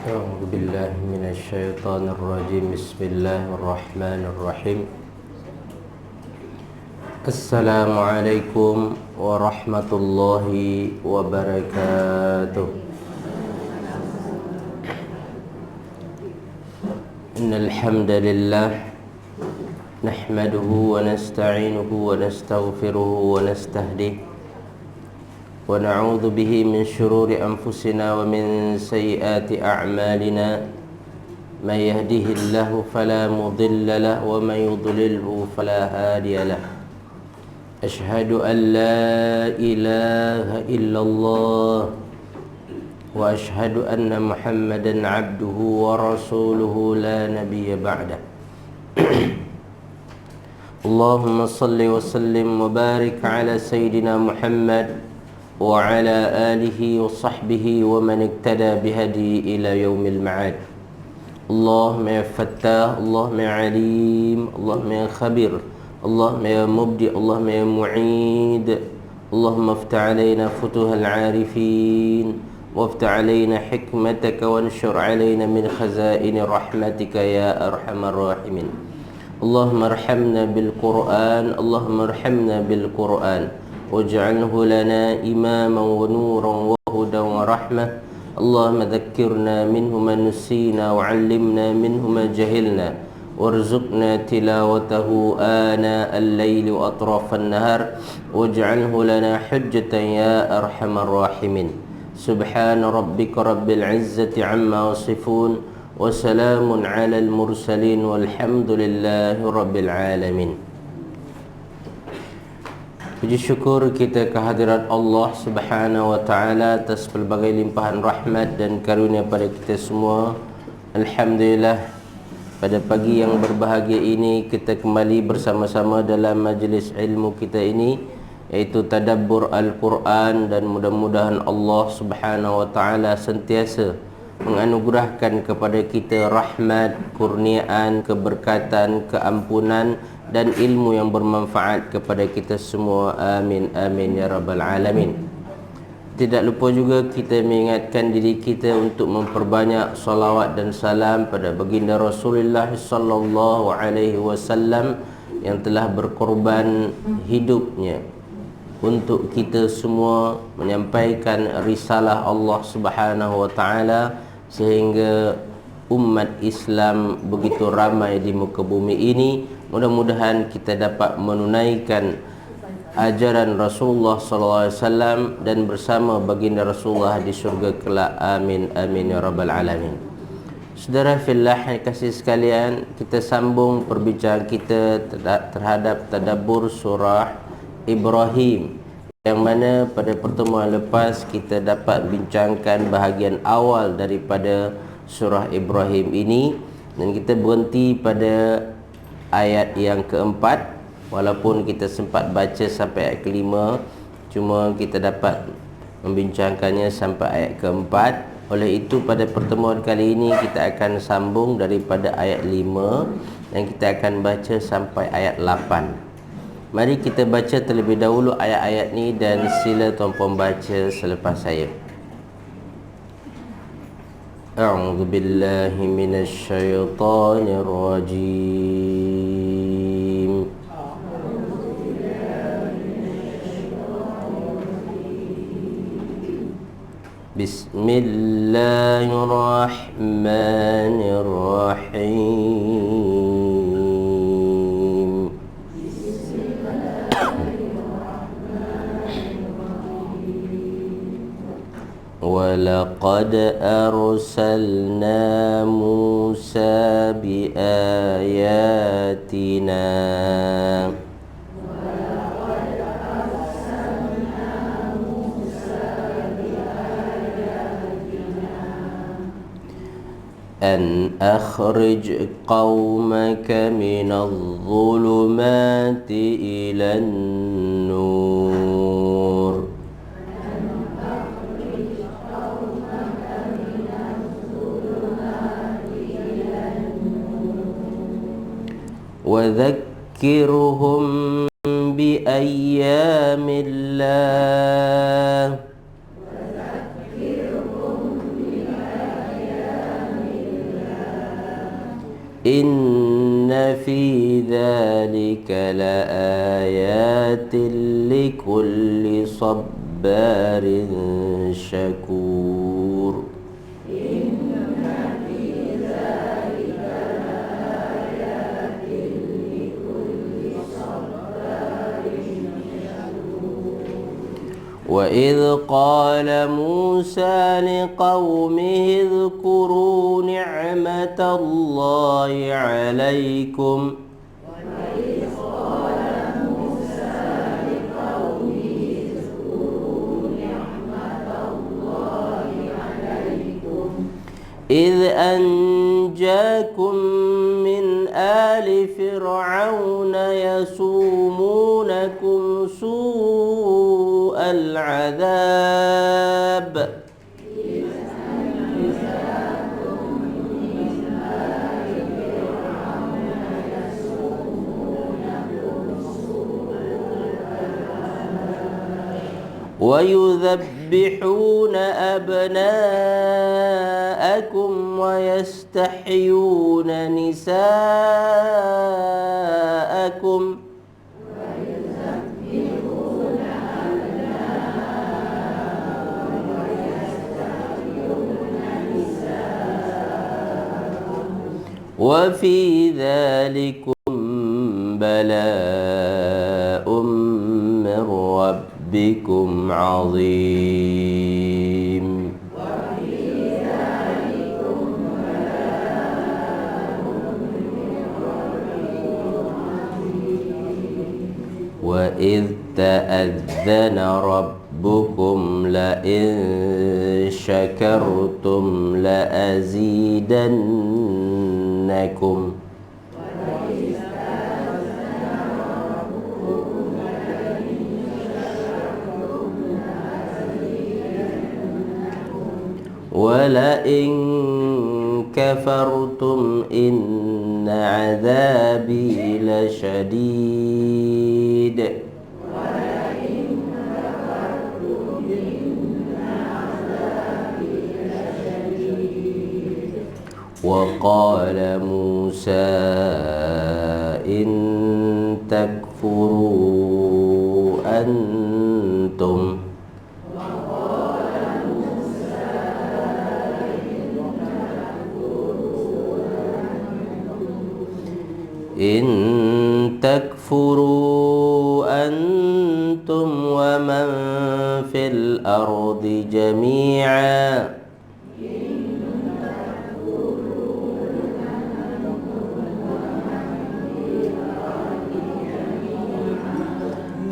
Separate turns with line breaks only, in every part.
أعوذ بالله من الشيطان الرجيم. بسم الله الرحمن الرحيم. السلام عليكم ورحمة الله وبركاته. إن الحمد لله نحمده ونستعينه ونستغفره ونستهديه ونعوذ به من شرور أنفسنا ومن سيئات أعمالنا. من يهده الله فلا مضل له ومن يضلله فلا هادي له. أشهد أن لا إله إلا الله وأشهد أن محمدا عبده ورسوله لا نبي بعده. اللهم صل وسلم وبارك على سيدنا محمد وعلى آله وصحبه ومن اقتدى بهدي إلى يوم المعاد. اللهم يا فتاح، اللهم يا عليم، اللهم يا خبير، اللهم يا مبدئ، اللهم يا معيد. اللهم افتح علينا فتوح العارفين وافتح علينا حكمتك وانشر علينا من خزائن رحمتك يا أرحم الراحمين. اللهم ارحمنا بالقرآن، اللهم ارحمنا بالقرآن واجعله لنا إماما ونورا وهدى ورحمة. اللهم ذكرنا منه ما نسينا وعلمنا منه ما جهلنا وارزقنا تلاوته آناء الليل وأطراف النهار واجعله لنا حجة يا أرحم الراحمين. سبحان ربك رب العزة عما يصفون وسلام على المرسلين والحمد لله رب العالمين. Puji syukur kita kehadirat Allah Subhanahu wa taala atas pelbagai limpahan rahmat dan karunia pada kita semua. Alhamdulillah, pada pagi yang berbahagia ini kita kembali bersama-sama dalam majlis ilmu kita ini, iaitu tadabbur Al-Quran, dan mudah-mudahan Allah Subhanahu wa taala sentiasa menganugerahkan kepada kita rahmat, kurniaan, keberkatan, keampunan dan ilmu yang bermanfaat kepada kita semua. Amin amin ya rabbal alamin. Tidak lupa juga kita mengingatkan diri kita untuk memperbanyak salawat dan salam pada baginda Rasulullah sallallahu alaihi wasallam yang telah berkorban hidupnya untuk kita semua menyampaikan risalah Allah Subhanahu wa taala, sehingga umat Islam begitu ramai di muka bumi ini. Mudah-mudahan kita dapat menunaikan ajaran Rasulullah sallallahu alaihi wasallam dan bersama baginda Rasulullah di syurga kelak. Amin amin ya rabbal alamin. Saudara fillah yang kasih sekalian, kita sambung perbincangan kita terhadap tadabbur surah Ibrahim, yang mana pada pertemuan lepas kita dapat bincangkan bahagian awal daripada surah Ibrahim ini, dan kita berhenti pada ayat yang keempat. Walaupun kita sempat baca sampai ayat kelima, cuma kita dapat membincangkannya sampai ayat keempat. Oleh itu pada pertemuan kali ini kita akan sambung daripada ayat 5 dan kita akan baca sampai ayat 8. Mari kita baca terlebih dahulu ayat-ayat ni dan sila tuan-puan baca selepas saya. A'udzu billahi minasy syaithanir rajim. Bismillahirrahmanirrahim. وَلَقَدْ أَرْسَلْنَا مُوسَى بِآيَاتِنَا أَنْ أَخْرِجْ قَوْمَكَ مِنَ الظُّلُمَاتِ إِلَى النُّورِ وذكرهم بأيام الله Inna fi dzalika laayatin likulli sabbarin syakur. وإذ قال موسى لقومه اذكروا نعمة الله عليكم إذ أنجاكم من آل فرعون يسومونكم سوء العذاب ويذبحون أبناءكم ويستحيون نساءكم وفي ذلكم بلاء من ربكم عظيم وإذ تأذن ربكم لئن شكرتم لأزيدنكم ولئن كفرتم إن عذابي لشديد وقال موسى إن تكفروا أنتم إن تكفروا أنتم ومن في الأرض جميعا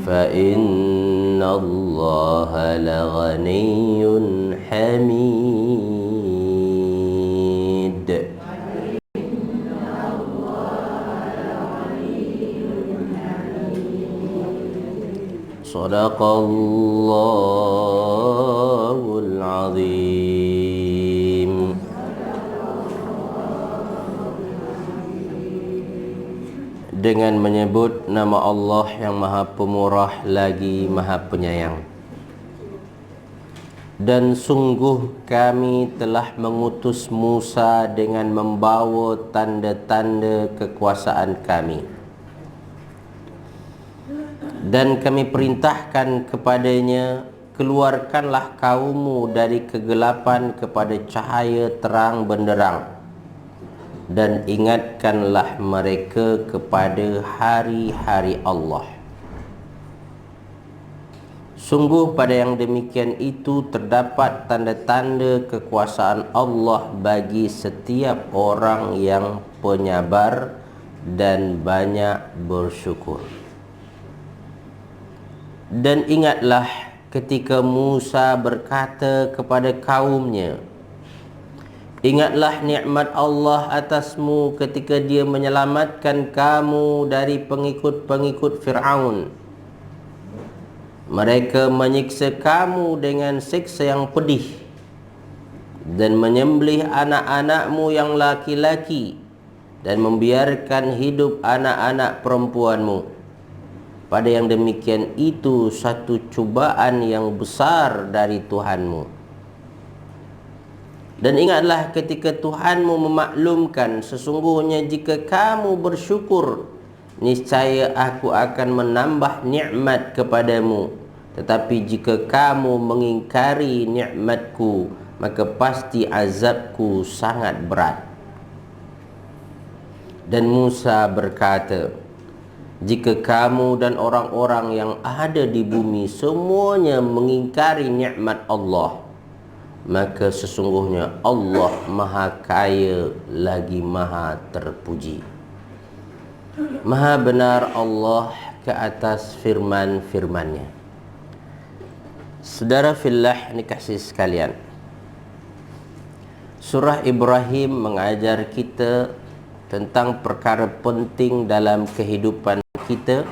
فإن الله لغني حميد صدق الله العظيم. Dengan menyebut nama Allah yang Maha Pemurah lagi Maha Penyayang. Dan sungguh kami telah mengutus Musa dengan membawa tanda-tanda kekuasaan kami. Dan kami perintahkan kepadanya, keluarkanlah kaummu dari kegelapan kepada cahaya terang benderang, dan ingatkanlah mereka kepada hari-hari Allah. Sungguh pada yang demikian itu terdapat tanda-tanda kekuasaan Allah bagi setiap orang yang penyabar dan banyak bersyukur. Dan ingatlah ketika Musa berkata kepada kaumnya, ingatlah nikmat Allah atasmu ketika dia menyelamatkan kamu dari pengikut-pengikut Fir'aun. Mereka menyiksa kamu dengan siksa yang pedih dan menyembelih anak-anakmu yang laki-laki dan membiarkan hidup anak-anak perempuanmu. Pada yang demikian itu satu cubaan yang besar dari Tuhanmu. Dan ingatlah ketika Tuhanmu memaklumkan, sesungguhnya jika kamu bersyukur, niscaya aku akan menambah nikmat kepadamu. Tetapi jika kamu mengingkari nikmatku, maka pasti azabku sangat berat. Dan Musa berkata, jika kamu dan orang-orang yang ada di bumi semuanya mengingkari nikmat Allah, maka sesungguhnya Allah Maha Kaya lagi Maha Terpuji. Maha benar Allah ke atas firman-firman-Nya. Saudara fillah ni kasih sekalian, surah Ibrahim mengajar kita tentang perkara penting dalam kehidupan kita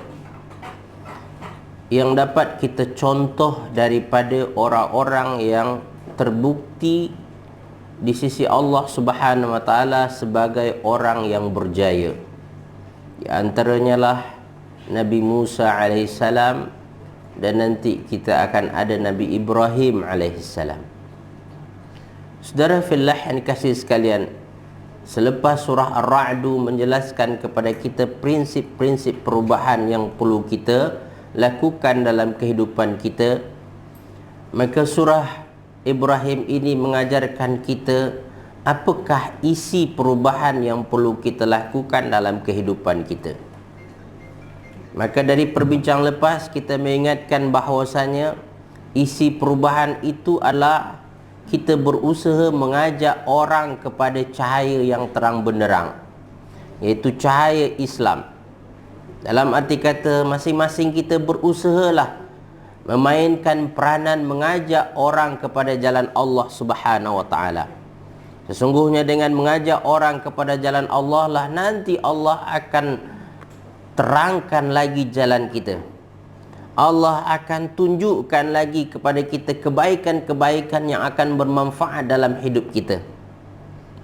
yang dapat kita contoh daripada orang-orang yang terbukti di sisi Allah Subhanahu wa taala sebagai orang yang berjaya. Di antaranya lah Nabi Musa alaihissalam, dan nanti kita akan ada Nabi Ibrahim alaihissalam. Saudara fillah yang dikasihi sekalian, selepas surah Ar-Ra'd menjelaskan kepada kita prinsip-prinsip perubahan yang perlu kita lakukan dalam kehidupan kita, maka surah Ibrahim ini mengajarkan kita apakah isi perubahan yang perlu kita lakukan dalam kehidupan kita. Maka dari perbincangan lepas kita mengingatkan bahawasanya isi perubahan itu adalah kita berusaha mengajak orang kepada cahaya yang terang benderang, iaitu cahaya Islam. Dalam arti kata masing-masing kita berusahalah memainkan peranan mengajak orang kepada jalan Allah Subhanahu wa taala. Sesungguhnya dengan mengajak orang kepada jalan Allah lah nanti Allah akan terangkan lagi jalan kita. Allah akan tunjukkan lagi kepada kita kebaikan-kebaikan yang akan bermanfaat dalam hidup kita.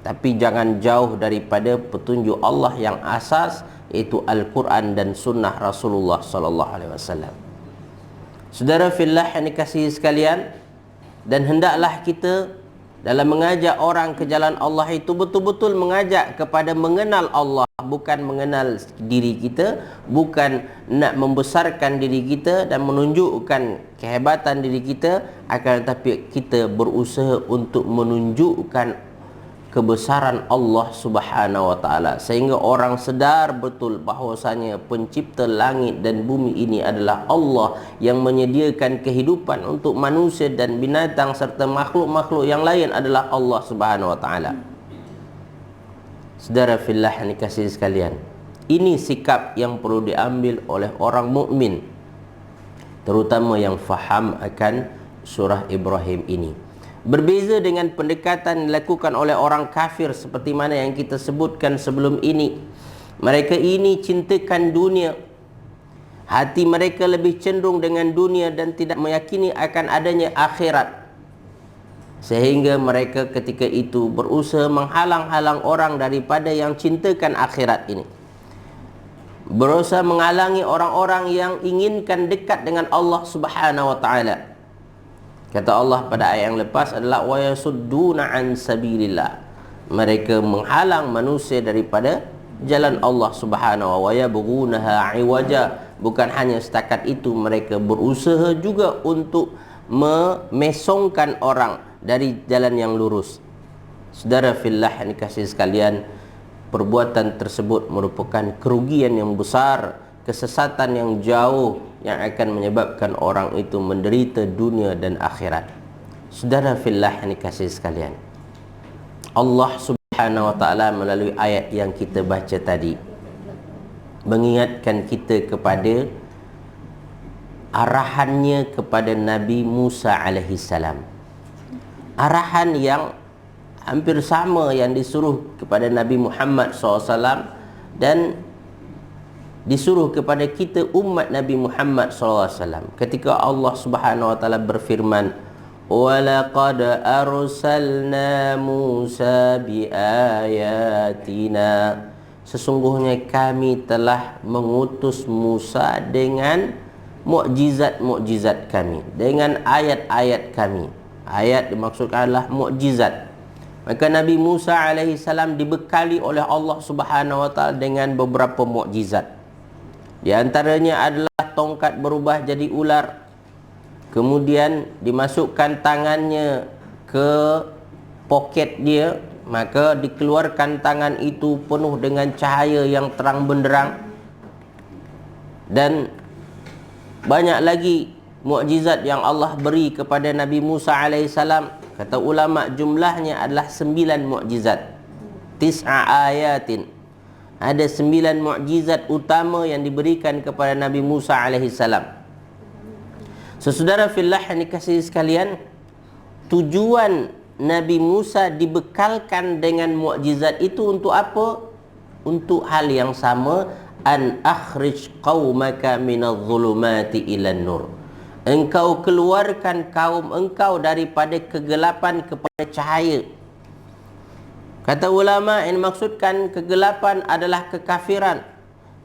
Tapi jangan jauh daripada petunjuk Allah yang asas, iaitu Al-Quran dan Sunnah Rasulullah sallallahu alaihi wasallam. Saudara fillah yang dikasihi sekalian, dan hendaklah kita dalam mengajak orang ke jalan Allah itu betul-betul mengajak kepada mengenal Allah, bukan mengenal diri kita, bukan nak membesarkan diri kita dan menunjukkan kehebatan diri kita, akan tetapi kita berusaha untuk menunjukkan kebesaran Allah Subhanahu wa taala, sehingga orang sedar betul bahwasanya pencipta langit dan bumi ini adalah Allah yang menyediakan kehidupan untuk manusia dan binatang serta makhluk-makhluk yang lain adalah Allah Subhanahu wa taala. Saudara fillah yang dikasihi sekalian, ini sikap yang perlu diambil oleh orang mukmin, terutama yang faham akan surah Ibrahim ini. Berbeza dengan pendekatan dilakukan oleh orang kafir seperti mana yang kita sebutkan sebelum ini. Mereka ini cintakan dunia. Hati mereka lebih cenderung dengan dunia dan tidak meyakini akan adanya akhirat. Sehingga mereka ketika itu berusaha menghalang-halang orang daripada yang cintakan akhirat ini. Berusaha menghalangi orang-orang yang inginkan dekat dengan Allah Subhanahu wa taala. Kata Allah pada ayat yang lepas adalah wa yasudduna an sabilillah. Mereka menghalang manusia daripada jalan Allah Subhanahu wa yabghunaha iwaja. Bukan hanya setakat itu, mereka berusaha juga untuk memesongkan orang dari jalan yang lurus. Saudara fillah yang dikasihi sekalian, perbuatan tersebut merupakan kerugian yang besar, kesesatan yang jauh yang akan menyebabkan orang itu menderita dunia dan akhirat. Saudara fillah yang dikasihi sekalian, Allah Subhanahu wa taala melalui ayat yang kita baca tadi mengingatkan kita kepada arahannya kepada Nabi Musa alaihissalam. Arahan yang hampir sama yang disuruh kepada Nabi Muhammad SAW dan disuruh kepada kita umat Nabi Muhammad SAW. Ketika Allah Subhanahu wa taala berfirman, "Wa laqad arsalna Musa biayatina." Sesungguhnya kami telah mengutus Musa dengan mukjizat-mukjizat kami, dengan ayat-ayat kami. Ayat dimaksudkan adalah mukjizat. Maka Nabi Musa alaihissalam dibekali oleh Allah Subhanahu wa taala dengan beberapa mukjizat. Di antaranya adalah tongkat berubah jadi ular. Kemudian dimasukkan tangannya ke poket dia, maka dikeluarkan tangan itu penuh dengan cahaya yang terang benderang. Dan banyak lagi mukjizat yang Allah beri kepada Nabi Musa alaihissalam. Kata ulama jumlahnya adalah 9 mukjizat. 9 ayatin. Ada 9 mukjizat utama yang diberikan kepada Nabi Musa alaihissalam. Saudara fillah yang dikasihi sekalian, tujuan Nabi Musa dibekalkan dengan mukjizat itu untuk apa? Untuk hal yang sama, an akhrij qaumaka minadh-dhulumati ilan nur. Engkau keluarkan kaum engkau daripada kegelapan kepada cahaya. Kata ulama, yang maksudkan kegelapan adalah kekafiran,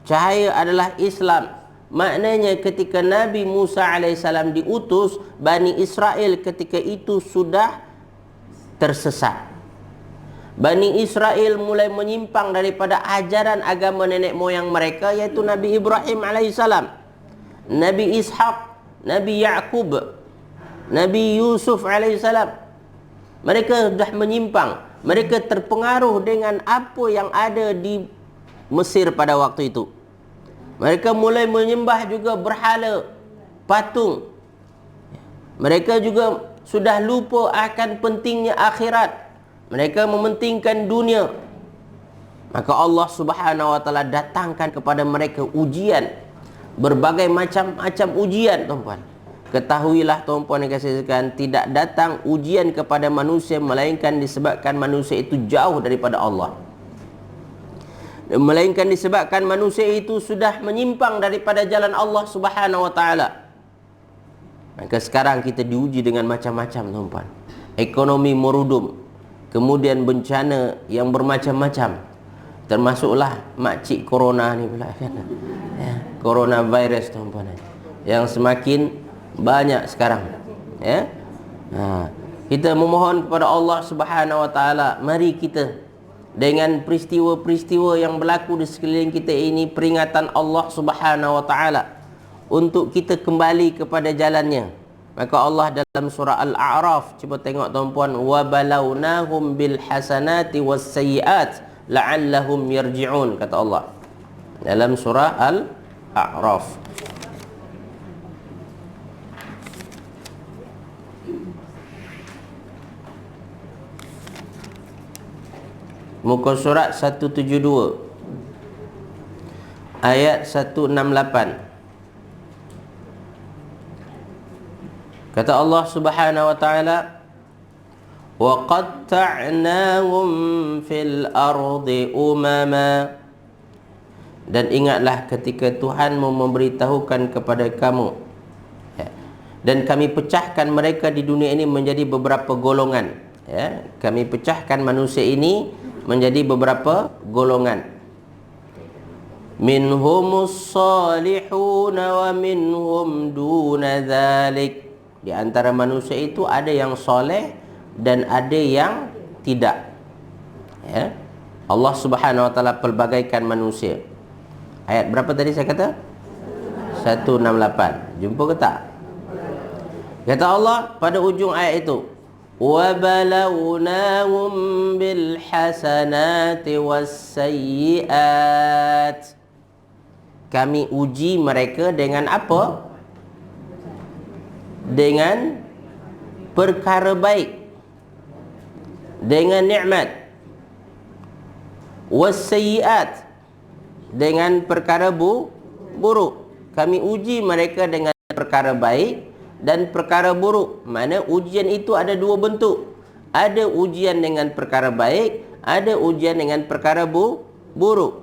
cahaya adalah Islam. Maknanya ketika Nabi Musa alaihissalam diutus, Bani Israel ketika itu sudah tersesat. Bani Israel mulai menyimpang daripada ajaran agama nenek moyang mereka, yaitu Nabi Ibrahim alaihissalam, Nabi Ishaq, Nabi Yaqub, Nabi Yusuf alaihissalam. Mereka sudah menyimpang. Mereka terpengaruh dengan apa yang ada di Mesir pada waktu itu. Mereka mulai menyembah juga berhala, patung. Mereka juga sudah lupa akan pentingnya akhirat. Mereka mementingkan dunia. Maka Allah Subhanahu wa taala datangkan kepada mereka ujian, berbagai macam-macam ujian, tuan-puan. Ketahuilah tuan-puan yang kasih sekalian, tidak datang ujian kepada manusia melainkan disebabkan manusia itu jauh daripada Allah. Melainkan disebabkan manusia itu sudah menyimpang daripada jalan Allah Subhanahu wa taala. Maka sekarang kita diuji dengan macam-macam, tuan-puan. Ekonomi merudum, kemudian bencana yang bermacam-macam. Termasuklah makcik corona ni pula kan. Ya, coronavirus, tuan-puan, yang semakin banyak sekarang. Ya. Kita memohon kepada Allah Subhanahu wa taala, mari kita dengan peristiwa-peristiwa yang berlaku di sekeliling kita ini, peringatan Allah Subhanahu wa taala untuk kita kembali kepada jalannya. Maka Allah dalam surah Al-A'raf, cuba tengok tuan-puan, wa balawnahum bil hasanati was sayyiat la'allahum yarji'un, kata Allah dalam surah Al-A'raf. Muka surat 172 ayat 168. Kata Allah Subhanahu wa taala, wa qatta'nahum fil ardi umama. Dan ingatlah ketika Tuhanmu memberitahukan kepada kamu, dan kami pecahkan mereka di dunia ini menjadi beberapa golongan. Ya, kami pecahkan manusia ini menjadi beberapa golongan. Minhumus salihuna wa minhum duna dzalik. Di antara manusia itu ada yang soleh dan ada yang tidak. Ya. Allah Subhanahu wa taala pelbagaikan manusia. Ayat berapa tadi saya kata? 168. Jumpa ke tak? Kata Allah pada ujung ayat itu, wa balawnahum bil hasanati was sayyiat. Kami uji mereka dengan apa? Dengan perkara baik, dengan nikmat. Was sayyiat, dengan perkara buruk. Kami uji mereka dengan perkara baik dan perkara buruk. Mana ujian itu ada dua bentuk. Ada ujian dengan perkara baik, ada ujian dengan perkara buruk.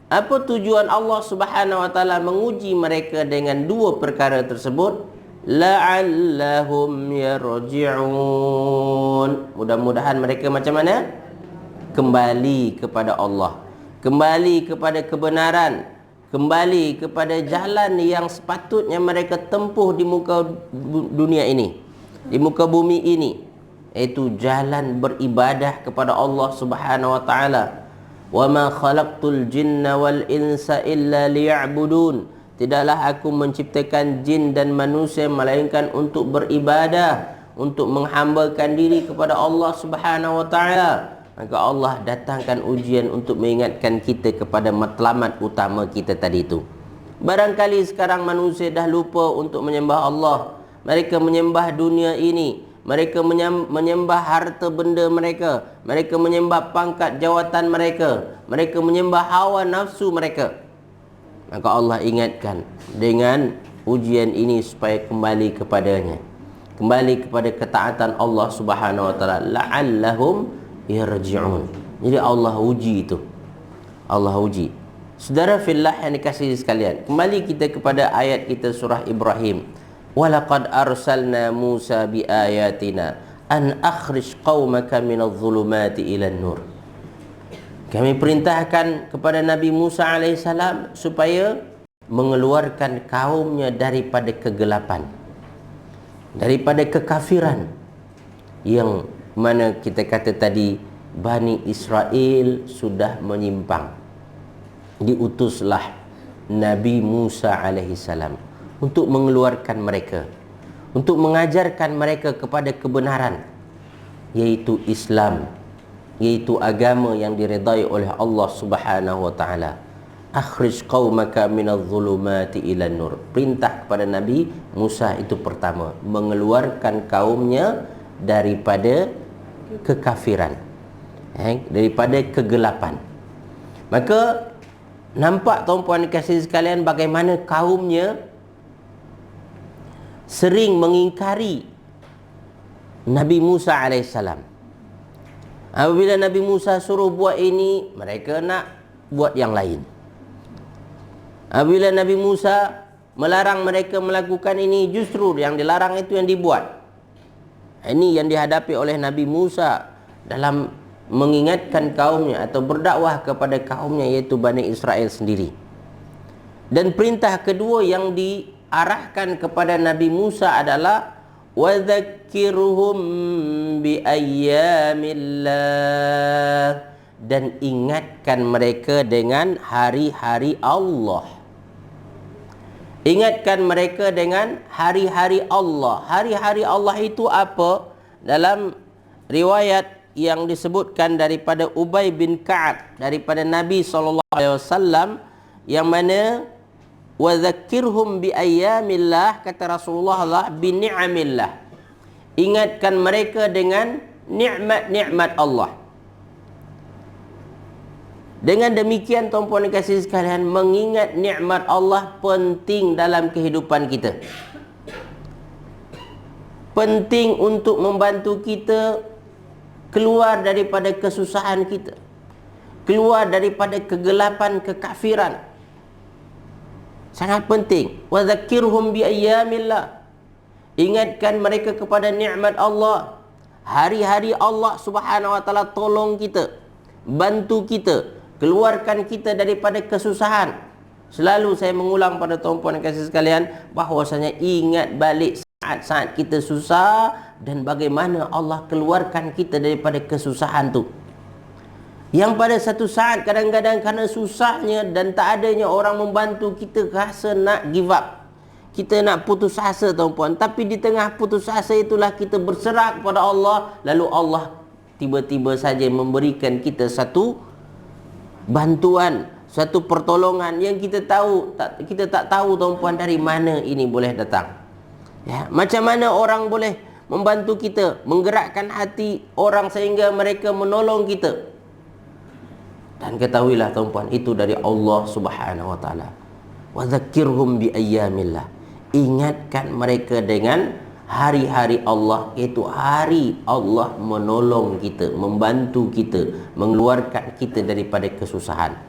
Apa tujuan Allah Subhanahu wa taala menguji mereka dengan dua perkara tersebut? La'allahum yarji'un. Mudah-mudahan mereka macam mana? Kembali kepada Allah, kembali kepada kebenaran, kembali kepada jalan yang sepatutnya mereka tempuh di muka dunia ini, di muka bumi ini. iaitu jalan beribadah kepada Allah Subhanahu wa taala. Wa ma khalaqtul jinna wal insa illa liya'budun. Tidaklah aku menciptakan jin dan manusia melainkan untuk beribadah, untuk menghambakan diri kepada Allah Subhanahu wa taala. Maka Allah datangkan ujian untuk mengingatkan kita kepada matlamat utama kita tadi itu. Barangkali sekarang manusia dah lupa untuk menyembah Allah. Mereka menyembah dunia ini, mereka menyembah harta benda mereka, mereka menyembah pangkat jawatan mereka, mereka menyembah hawa nafsu mereka. Maka Allah ingatkan dengan ujian ini supaya kembali kepadanya, kembali kepada ketaatan Allah Subhanahu wa taala, la'allahum yarji'un. Jadi Allah uji itu, Allah uji. Saudara fillah yang dikasihi sekalian, kembali kita kepada ayat kita surah Ibrahim. Walaqad arsalna Musa biayatina an akhrij qaumaka minadh-dhulumati ilan nur. Kami perintahkan kepada Nabi Musa alaihissalam supaya mengeluarkan kaumnya daripada kegelapan, daripada kekafiran, yang mana kita kata tadi Bani Israel sudah menyimpang. Diutuslah Nabi Musa alaihissalam untuk mengeluarkan mereka, untuk mengajarkan mereka kepada kebenaran, yaitu Islam, yaitu agama yang diredai oleh Allah Subhanahu wa taala. Akhrij qaumaka minadh-dhulumati ilan nur. Perintah kepada Nabi Musa itu pertama, mengeluarkan kaumnya daripada kekafiran, daripada kegelapan. Maka nampak tuan-puan dikasihi sekalian bagaimana kaumnya sering mengingkari Nabi Musa alaihissalam. Apabila Nabi Musa suruh buat ini, mereka nak buat yang lain. Apabila Nabi Musa melarang mereka melakukan ini, justru yang dilarang itu yang dibuat. Ini yang dihadapi oleh Nabi Musa dalam mengingatkan kaumnya atau berdakwah kepada kaumnya, yaitu Bani Israel sendiri. Dan perintah kedua yang diarahkan kepada Nabi Musa adalah وَذَكِّرْهُمْ بِأَيَّامِ dan ingatkan mereka dengan hari-hari Allah. Ingatkan mereka dengan hari-hari Allah. Hari-hari Allah itu apa? Dalam riwayat yang disebutkan daripada Ubay bin Ka'ab daripada Nabi SAW, yang mana وَذَكِّرْهُمْ بِأَيَّامillah, kata Rasulullah, بِنِعَمillah. Ingatkan mereka dengan nikmat-nikmat Allah. Dengan demikian tuan-puan dan kasih sekalian, mengingat nikmat Allah penting dalam kehidupan kita. Penting untuk membantu kita keluar daripada kesusahan kita, keluar daripada kegelapan kekafiran. Sangat penting. Wa dzakirhum bi ayyamillah. Ingatkan mereka kepada nikmat Allah. Hari-hari Allah Subhanahu wa taala tolong kita, bantu kita, keluarkan kita daripada kesusahan. Selalu saya mengulang pada tuan-puan dan kasih sekalian, bahwasanya ingat balik saat-saat kita susah dan bagaimana Allah keluarkan kita daripada kesusahan tu. Yang pada satu saat kadang-kadang kerana susahnya dan tak adanya orang membantu, kita rasa nak give up, kita nak putus asa tuan-puan. Tapi di tengah putus asa itulah kita berserah kepada Allah, lalu Allah tiba-tiba saja memberikan kita satu bantuan, satu pertolongan yang kita tak tahu tuan-puan dari mana ini boleh datang. Ya, macam mana orang boleh membantu kita, menggerakkan hati orang sehingga mereka menolong kita. Dan ketahuilah tuan-puan, itu dari Allah Subhanahu wa taala. Wa dzakirhum bi ayyamillah. Ingatkan mereka dengan hari-hari Allah, iaitu hari Allah menolong kita, membantu kita, mengeluarkan kita daripada kesusahan.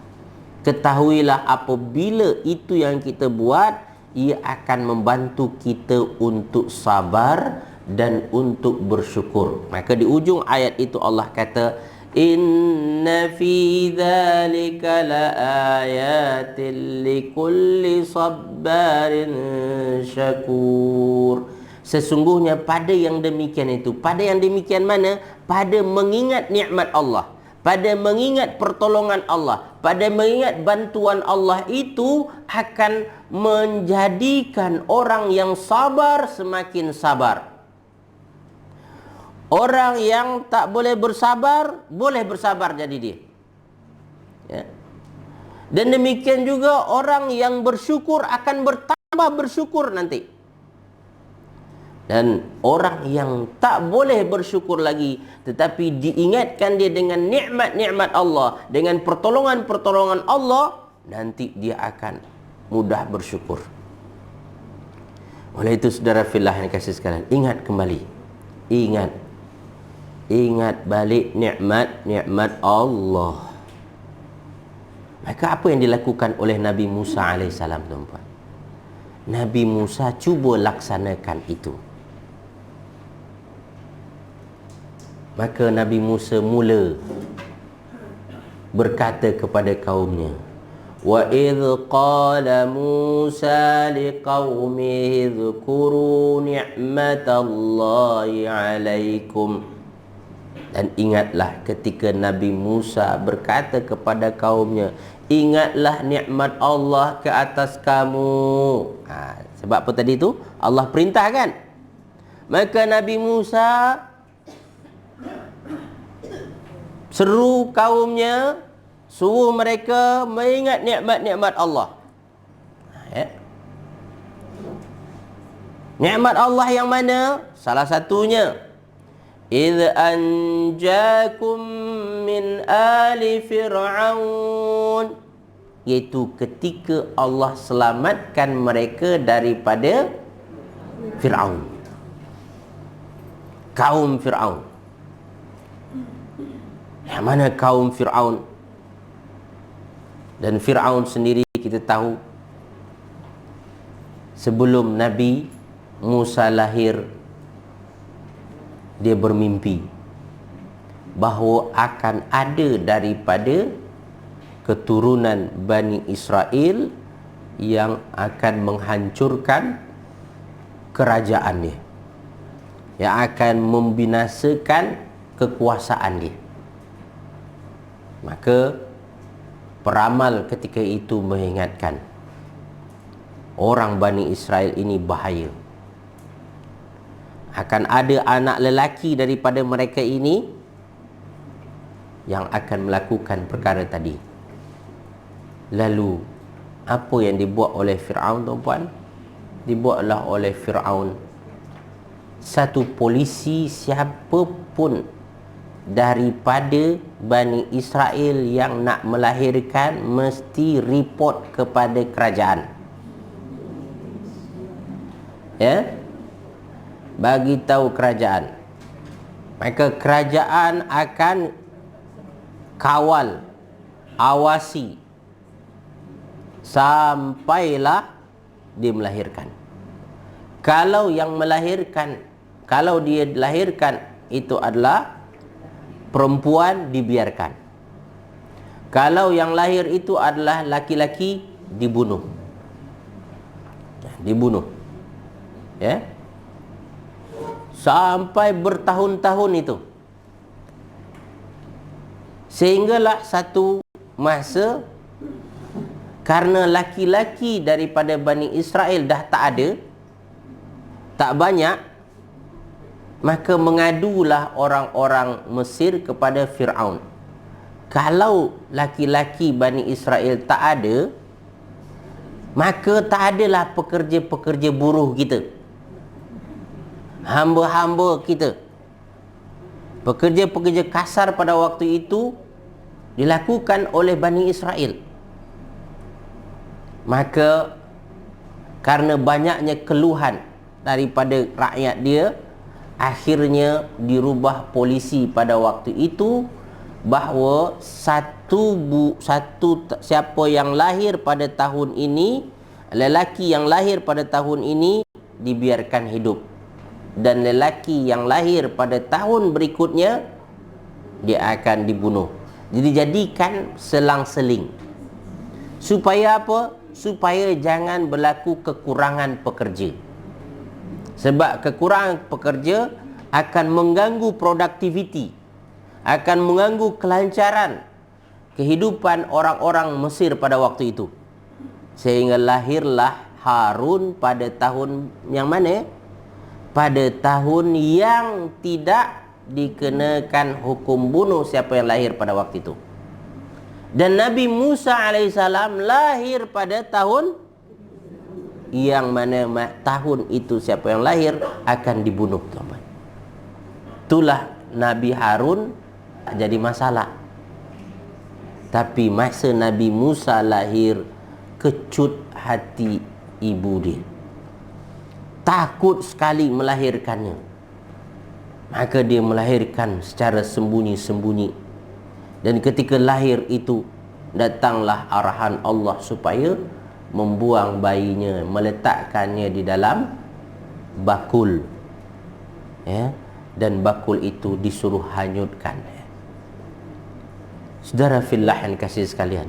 Ketahuilah apabila itu yang kita buat, ia akan membantu kita untuk sabar dan untuk bersyukur. Maka di ujung ayat itu Allah kata, Inna fi dzalika laayatin likulli sabbarin syakur. Sesungguhnya pada yang demikian itu, pada yang demikian mana? Pada mengingat nikmat Allah, pada mengingat pertolongan Allah, pada mengingat bantuan Allah itu akan menjadikan orang yang sabar semakin sabar. Orang yang tak boleh bersabar, boleh bersabar jadi dia. Ya. Dan demikian juga orang yang bersyukur akan bertambah bersyukur nanti. Dan orang yang tak boleh bersyukur lagi, tetapi diingatkan dia dengan nikmat-nikmat Allah, dengan pertolongan-pertolongan Allah, nanti dia akan mudah bersyukur. Oleh itu saudara fillah yang kasih sekalian, ingat kembali. Ingat balik nikmat-nikmat Allah. Maka apa yang dilakukan oleh Nabi Musa alaihissalam, tuan-tuan? Nabi Musa cuba laksanakan itu. Maka Nabi Musa mula berkata kepada kaumnya, wa idh qala Musa liqaumihi dhkuru ni'matallahi 'alaikum. Dan ingatlah ketika Nabi Musa berkata kepada kaumnya, ingatlah nikmat Allah ke atas kamu. Sebab apa tadi itu? Allah perintahkan. Maka Nabi Musa seru kaumnya, suruh mereka mengingat nikmat-nikmat Allah. Nikmat Allah yang mana? Salah satunya, idh anjakum min ali fir'aun, iaitu ketika Allah selamatkan mereka daripada Fir'aun, kaum Fir'aun. Yang mana kaum Fir'aun? Dan Fir'aun sendiri kita tahu, sebelum Nabi Musa lahir, dia bermimpi bahawa akan ada daripada keturunan Bani Israel yang akan menghancurkan kerajaan dia, yang akan membinasakan kekuasaan dia. Maka peramal ketika itu mengingatkan orang Bani Israel ini bahaya. Akan ada anak lelaki daripada mereka ini yang akan melakukan perkara tadi. Lalu apa yang dibuat oleh Fir'aun, tuan-puan? Dibuatlah oleh Fir'aun satu polisi, siapapun daripada Bani Israel yang nak melahirkan mesti report kepada kerajaan. Ya, bagi tahu kerajaan. Maka kerajaan akan kawal, awasi sampailah dia melahirkan. Kalau yang melahirkan, kalau dia dilahirkan itu adalah perempuan, dibiarkan. Kalau yang lahir itu adalah laki-laki, dibunuh. Dibunuh. Ya. Sampai bertahun-tahun itu. Sehinggalah satu masa, karena laki-laki daripada Bani Israel dah tak ada, tak banyak, maka mengadulah orang-orang Mesir kepada Fir'aun. Kalau laki-laki Bani Israel tak ada, maka tak adalah pekerja-pekerja buruh kita, hamba-hamba kita. Pekerja-pekerja kasar pada waktu itu dilakukan oleh Bani Israel. Maka karena banyaknya keluhan daripada rakyat dia, akhirnya dirubah polisi pada waktu itu bahawa siapa yang lahir pada tahun ini, lelaki yang lahir pada tahun ini dibiarkan hidup, dan lelaki yang lahir pada tahun berikutnya dia akan dibunuh. Jadi jadikan selang-seling. Supaya apa? Supaya jangan berlaku kekurangan pekerja. Sebab kekurangan pekerja akan mengganggu produktiviti, akan mengganggu kelancaran kehidupan orang-orang Mesir pada waktu itu. Sehingga lahirlah Harun pada tahun yang mana? Pada tahun yang tidak dikenakan hukum bunuh siapa yang lahir pada waktu itu. Dan Nabi Musa alaihissalam lahir pada tahun yang mana tahun itu siapa yang lahir akan dibunuh, teman. Itulah Nabi Harun tak jadi masalah. Tapi masa Nabi Musa lahir, kecut hati ibu dia. Takut sekali melahirkannya. Maka dia melahirkan secara sembunyi-sembunyi. Dan ketika lahir itu, datanglah arahan Allah supaya membuang bayinya, meletakkannya di dalam bakul. Ya, dan bakul itu disuruh hanyutkan. Saudara fillah yang kasih sekalian,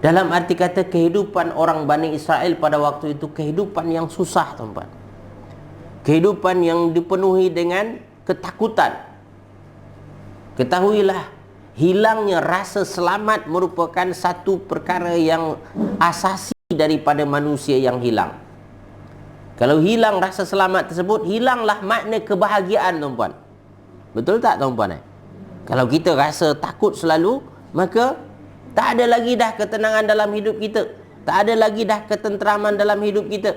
dalam arti kata kehidupan orang Bani Israel pada waktu itu kehidupan yang susah, tuan-tuan. Kehidupan yang dipenuhi dengan ketakutan. Ketahuilah, hilangnya rasa selamat merupakan satu perkara yang asasi daripada manusia yang hilang. Kalau hilang rasa selamat tersebut, hilanglah makna kebahagiaan, tuan-tuan. Betul tak, tuan-tuan? Kalau kita rasa takut selalu, maka tak ada lagi dah ketenangan dalam hidup kita. Tak ada lagi dah ketenteraman dalam hidup kita.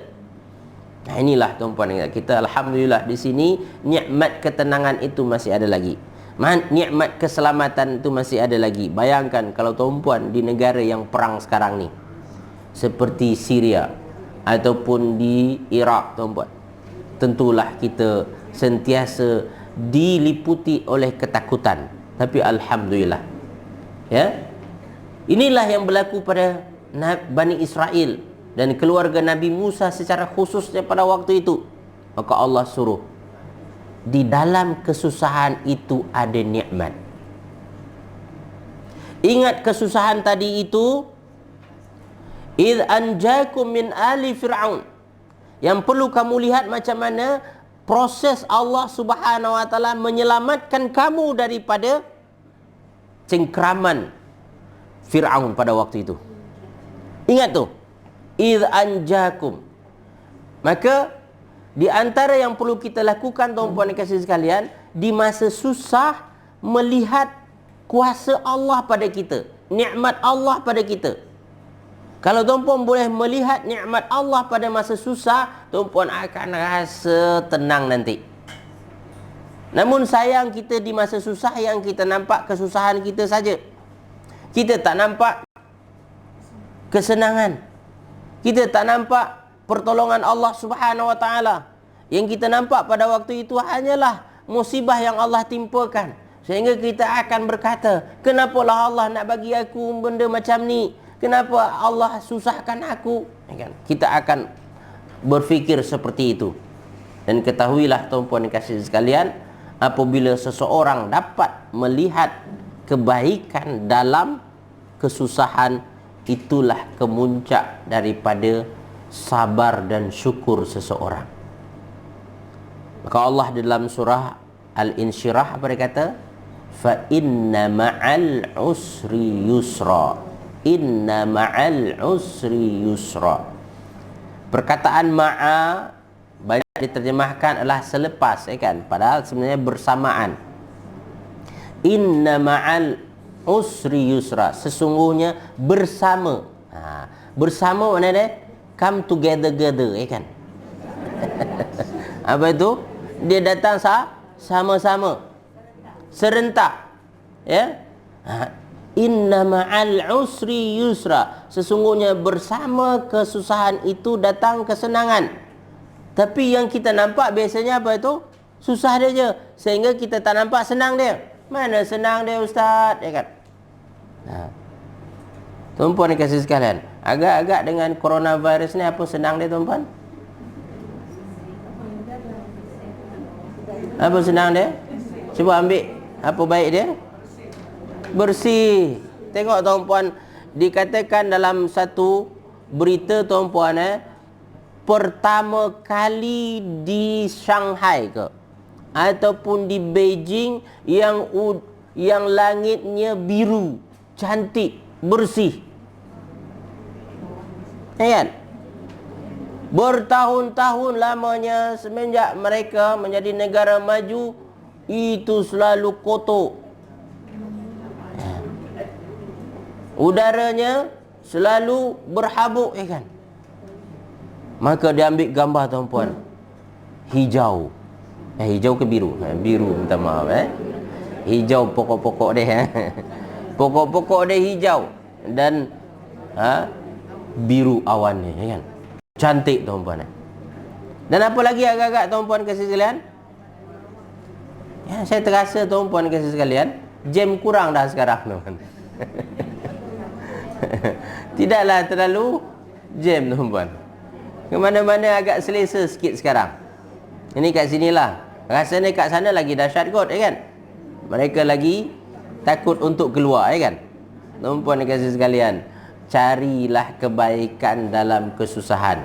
Nah, inilah tuan-puan, kita alhamdulillah di sini nikmat ketenangan itu masih ada lagi. Nikmat keselamatan itu masih ada lagi. Bayangkan kalau tuan-puan di negara yang perang sekarang ni, seperti Syria ataupun di Iraq, tuan-puan, tentulah kita sentiasa diliputi oleh ketakutan. Tapi alhamdulillah, ya, inilah yang berlaku pada Bani Israel dan keluarga Nabi Musa secara khususnya pada waktu itu. Maka Allah suruh, di dalam kesusahan itu ada nikmat. Ingat kesusahan tadi itu, idh anjakum min ali fir'aun. Yang perlu kamu lihat macam mana proses Allah Subhanahu wa taala menyelamatkan kamu daripada cengkraman Fir'aun pada waktu itu. Ingat tu, idh anjakum. Maka di antara yang perlu kita lakukan, tuan-puan dan kasih sekalian, di masa susah, melihat kuasa Allah pada kita, nikmat Allah pada kita. Kalau tuan-puan boleh melihat nikmat Allah pada masa susah, tuan-puan akan rasa tenang nanti. Namun sayang, kita di masa susah yang kita nampak kesusahan kita saja. Kita tak nampak kesenangan. Kita tak nampak pertolongan Allah Subhanahu wa taala. Yang kita nampak pada waktu itu hanyalah musibah yang Allah timpakan. Sehingga kita akan berkata, kenapalah Allah nak bagi aku benda macam ni? Kenapa Allah susahkan aku? Kita akan berfikir seperti itu. Dan ketahuilah, tuan-puan dan kasih sekalian, apabila seseorang dapat melihat kebaikan dalam kesusahan, itulah kemuncak daripada sabar dan syukur seseorang. Maka Allah dalam surah Al-Insyirah apa dia kata? Fa inna ma'al usri yusra. Inna ma'al usri yusra. Perkataan ma'a banyak diterjemahkan adalah selepas, kan? Padahal sebenarnya bersamaan. Inna ma'al usri yusra. Sesungguhnya bersama. Bersama mana dia? Come together, kan? Apa itu? Dia datang sama-sama, serentak, ya. Inna ma'al usri yusra. Sesungguhnya bersama kesusahan itu datang kesenangan. Tapi yang kita nampak biasanya apa itu? Susah dia je, sehingga kita tak nampak senang dia. Mana senang dia, Ustaz? Ya kan? Tuan-puan dan kasih sekalian, agak-agak dengan coronavirus ni apa senang dia, tuan-puan? Apa senang dia? Cuba ambil apa baik dia? Bersih. Tengok, tuan-puan, dikatakan dalam satu berita, tuan-puan, pertama kali di Shanghai ke ataupun di Beijing yang langitnya biru, cantik, bersih. Kan? Bertahun-tahun lamanya semenjak mereka menjadi negara maju, itu selalu kotor. Udaranya selalu berhabuk, kan? Maka dia ambil gambar tuan-puan, hijau. Hijau ke biru? Biru, minta maaf. Hijau pokok-pokok dia. Pokok-pokok dia hijau dan biru awannya, kan? Cantik tuan-puan. Dan apa lagi agak-agak tuan-puan kasih sekalian? Ya, saya terasa tuan-puan kasih sekalian, jam kurang dah sekarang tuan-puan. Tidaklah terlalu jam tuan-puan. Ke mana-mana agak selesa sikit sekarang. Ini kat sinilah. Rasanya kat sana lagi dahsyat kot, kan? Mereka lagi takut untuk keluar, kan? Tuan-puan kasih sekalian, carilah kebaikan dalam kesusahan.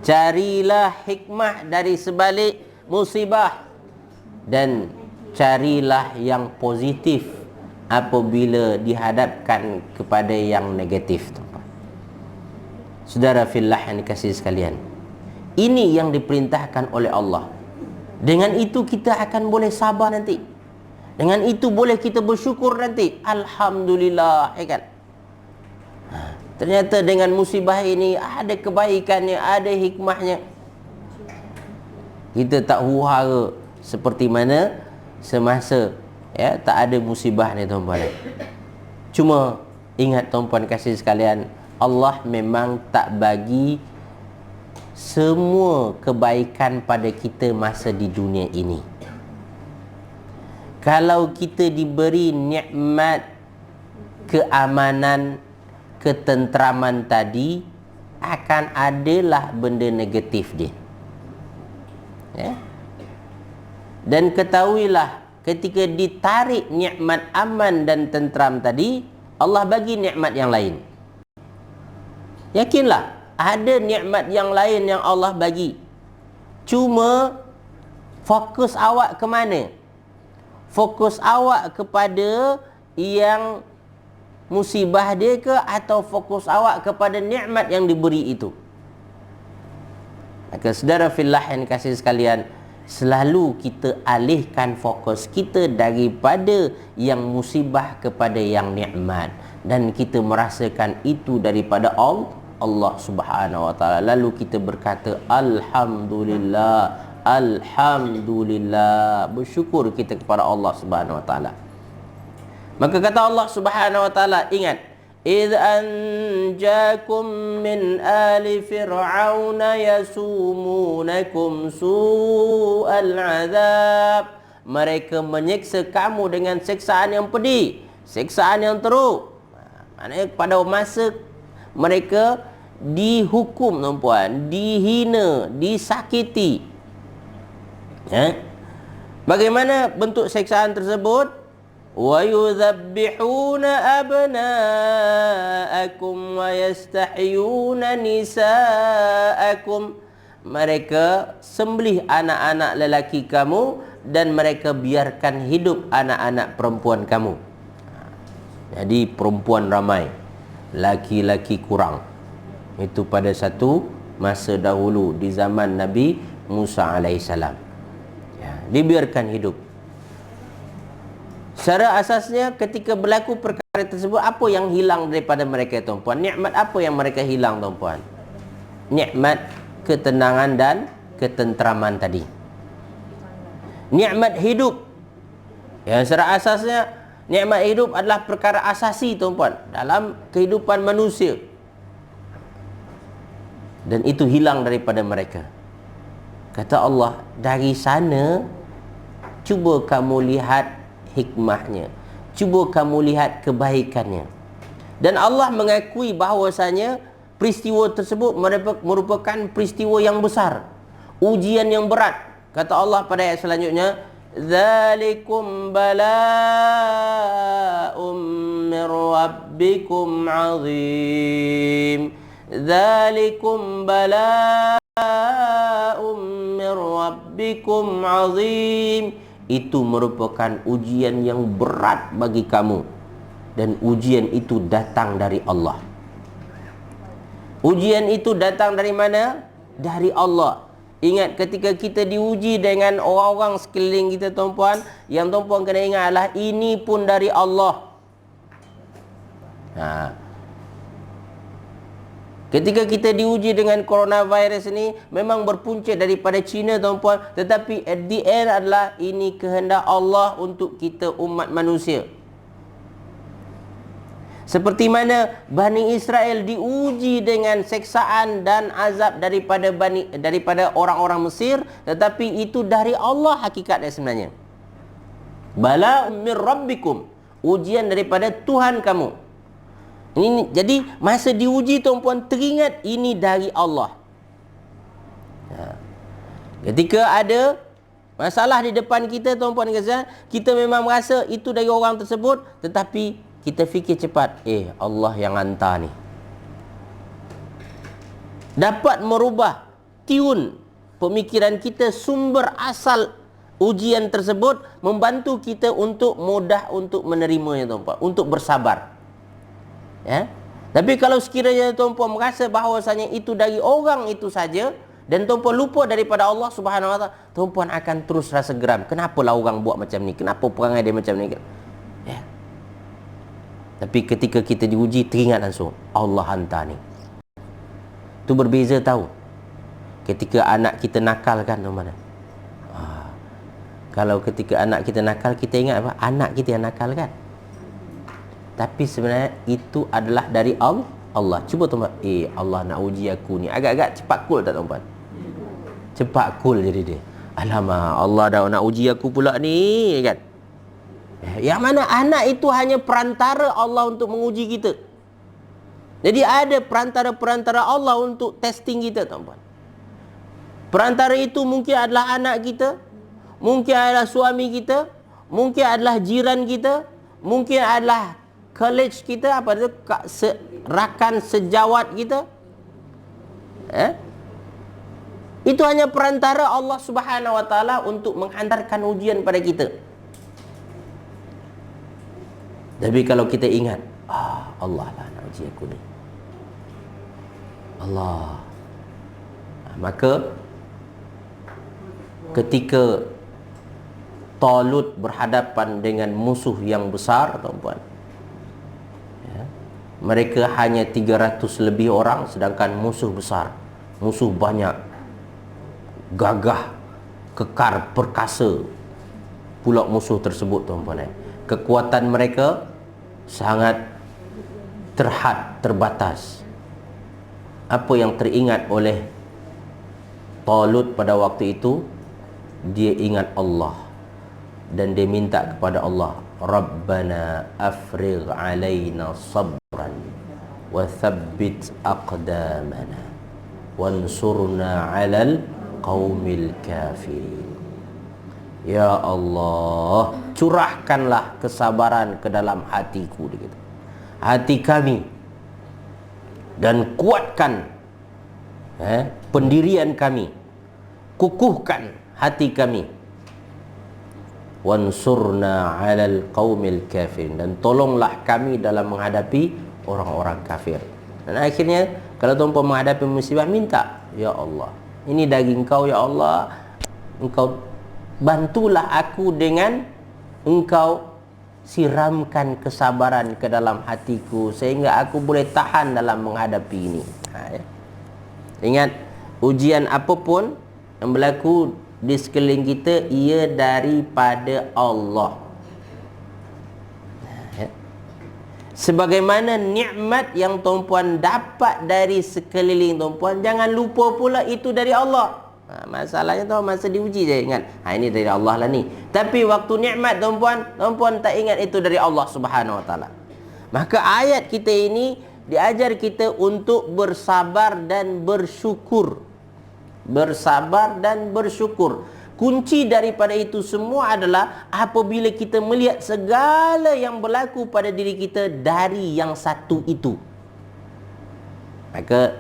Carilah hikmah dari sebalik musibah. Dan carilah yang positif apabila dihadapkan kepada yang negatif. Saudara fillah yang dikasihi sekalian, ini yang diperintahkan oleh Allah. Dengan itu kita akan boleh sabar nanti. Dengan itu boleh kita bersyukur nanti. Alhamdulillah, kan? Ternyata dengan musibah ini ada kebaikannya, ada hikmahnya. Kita tak huru-hara seperti mana semasa tak ada musibah ni tuan-puan. Cuma ingat tuan-puan kasih sekalian, Allah memang tak bagi semua kebaikan pada kita masa di dunia ini. Kalau kita diberi nikmat keamanan, ketenteraman tadi, akan adalah benda negatif dia. Dan ketahuilah, ketika ditarik nikmat aman dan tenteram tadi, Allah bagi nikmat yang lain. Yakinlah, ada nikmat yang lain yang Allah bagi. Cuma fokus awak ke mana? Fokus awak kepada yang musibah dia ke, atau fokus awak kepada nikmat yang diberi itu? Maka saudara fillah yang kasih sekalian, selalu kita alihkan fokus kita daripada yang musibah kepada yang nikmat, dan kita merasakan itu daripada Allah Subhanahu wa taala. Lalu kita berkata alhamdulillah, alhamdulillah, bersyukur kita kepada Allah Subhanahu wa taala. Maka kata Allah Subhanahu wa taala, ingat, idh anjakum min ali fir'auna yasumunakum su'al azab. Mereka menyiksa kamu dengan siksaan yang pedih, siksaan yang teruk. Maknanya pada masa mereka dihukum tuan-puan, dihina, disakiti. Bagaimana bentuk siksaan tersebut? Wa yudhabbihuna abna'akum wa yastahyuna nisa'akum. Mereka sembelih anak-anak lelaki kamu dan mereka biarkan hidup anak-anak perempuan kamu. Jadi perempuan ramai, laki-laki kurang. Itu pada satu masa dahulu di zaman Nabi Musa alaihissalam. Dibiarkan hidup. Secara asasnya ketika berlaku perkara tersebut, apa yang hilang daripada mereka tuan-puan? Nikmat apa yang mereka hilang tuan-puan? Nikmat ketenangan dan ketenteraman tadi. Nikmat hidup. Yang secara asasnya nikmat hidup adalah perkara asasi tuan-puan dalam kehidupan manusia. Dan itu hilang daripada mereka. Kata Allah, dari sana cuba kamu lihat hikmahnya, cuba kamu lihat kebaikannya. Dan Allah mengakui bahawasanya peristiwa tersebut merupakan peristiwa yang besar, ujian yang berat. Kata Allah pada ayat selanjutnya, dzalikum bala'um min rabbikum azim. Dzalikum bala'um min rabbikum azim. Itu merupakan ujian yang berat bagi kamu, dan ujian itu datang dari Allah. Ujian itu datang dari mana? Dari Allah. Ingat, ketika kita diuji dengan orang-orang sekeliling kita, tuan-puan, yang tuan-puan kena ingat adalah ini pun dari Allah. Ketika kita diuji dengan coronavirus ini, memang berpunca daripada China, tuan-puan, tetapi at the end adalah ini kehendak Allah untuk kita umat manusia. Seperti mana Bani Israel diuji dengan seksaan dan azab daripada orang-orang Mesir, tetapi itu dari Allah hakikatnya sebenarnya. Bala min rabbikum, ujian daripada Tuhan kamu. Ini, jadi masa diuji, tuan-puan, teringat ini dari Allah. Ketika ada masalah di depan kita, tuan-puan, kita memang merasa itu dari orang tersebut, tetapi kita fikir cepat, Allah yang hantar ni. Dapat merubah tiun pemikiran kita, sumber asal ujian tersebut, membantu kita untuk mudah untuk menerimanya, tuan-puan, untuk bersabar. Tapi kalau sekiranya tuan-puan merasa bahawasanya itu dari orang itu saja, dan tuan-puan lupa daripada Allah Subhanahu Wa Taala, tuan-puan akan terus rasa geram. Kenapalah orang buat macam ni? Kenapa perangai dia macam ni? Tapi ketika kita diuji, teringat langsung Allah hantar ni. Itu berbeza tahu. Ketika anak kita nakal kan, mana? Kalau ketika anak kita nakal, kita ingat apa? Anak kita yang nakal kan? Tapi sebenarnya itu adalah dari Allah. Cuba tuan-tuan, Allah nak uji aku ni. Agak-agak cepat cool tak, tuan-tuan? Cepat cool jadi dia. Alamak, Allah dah nak uji aku pula ni, kan? Yang mana anak itu hanya perantara Allah untuk menguji kita. Jadi ada perantara-perantara Allah untuk testing kita, tuan-tuan. Perantara itu mungkin adalah anak kita, mungkin adalah suami kita, mungkin adalah jiran kita, mungkin adalah college kita, rakan sejawat kita. Itu hanya perantara Allah Subhanahu Wa Taala untuk menghantarkan ujian pada kita. Tapi kalau kita ingat, Allah lah nak uji aku ni, Allah, maka ketika Talut berhadapan dengan musuh yang besar, tuan-puan, mereka hanya 300 lebih orang, sedangkan musuh besar, musuh banyak, gagah, kekar, perkasa pula musuh tersebut, tuan-puan. Kekuatan mereka sangat terbatas. Apa yang teringat oleh Talut pada waktu itu, dia ingat Allah, dan dia minta kepada Allah, Rabbana afrigh alaina sabran wa thabbit aqdamana wansurna alal qaumil kafirin. Ya Allah, curahkanlah kesabaran ke dalam hatiku, hati kami, dan kuatkan pendirian kami, kukuhkan hati kami. Wansurna 'alal qaumil kafirin, dan tolonglah kami dalam menghadapi orang-orang kafir. Dan akhirnya kalau tuan-tuan menghadapi musibah, minta, ya Allah, ini dari Engkau, ya Allah, Engkau bantulah aku dengan Engkau siramkan kesabaran ke dalam hatiku sehingga aku boleh tahan dalam menghadapi ini. Ingat, ujian apapun yang berlaku di sekeliling kita, ia daripada Allah. Sebagaimana nikmat yang tuan-puan dapat dari sekeliling tuan-puan, jangan lupa pula itu dari Allah. Masalahnya tu masa diuji je ingat, ini dari Allah lah ni. Tapi waktu nikmat tuan-puan tak ingat itu dari Allah Subhanahu Wa Taala. Maka ayat kita ini diajar kita untuk bersabar dan bersyukur. Bersabar dan bersyukur. Kunci daripada itu semua adalah apabila kita melihat segala yang berlaku pada diri kita dari yang satu itu. Maka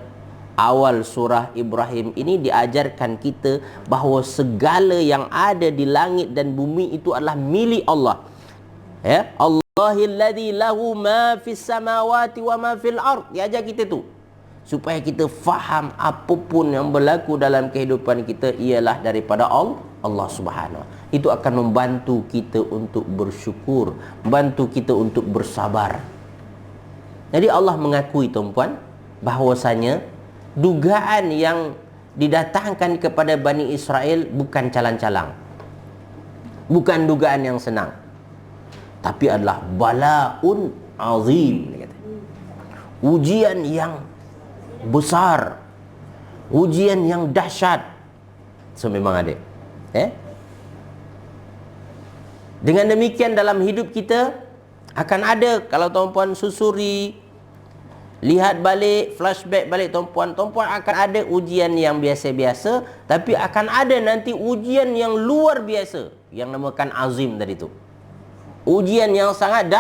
awal surah Ibrahim ini diajarkan kita bahawa segala yang ada di langit dan bumi itu adalah milik Allah. Ya, Allahilladzi lahu ma fis samawati wa ma fil ard. Diajar kita tu supaya kita faham apapun yang berlaku dalam kehidupan kita ialah daripada Allah Subhanahu. Itu akan membantu kita untuk bersyukur, membantu kita untuk bersabar. Jadi Allah mengakui tuan-puan bahawasanya dugaan yang didatangkan kepada Bani Israel bukan calang-calang, bukan dugaan yang senang, tapi adalah balaun azim, dia kata. Ujian yang besar, ujian yang dahsyat. So memang ada. Dengan demikian dalam hidup kita akan ada, kalau tuan-puan susuri, lihat balik, flashback balik tuan-puan akan ada ujian yang biasa-biasa, tapi akan ada nanti ujian yang luar biasa, yang namakan azim tadi tu. Ujian yang sangat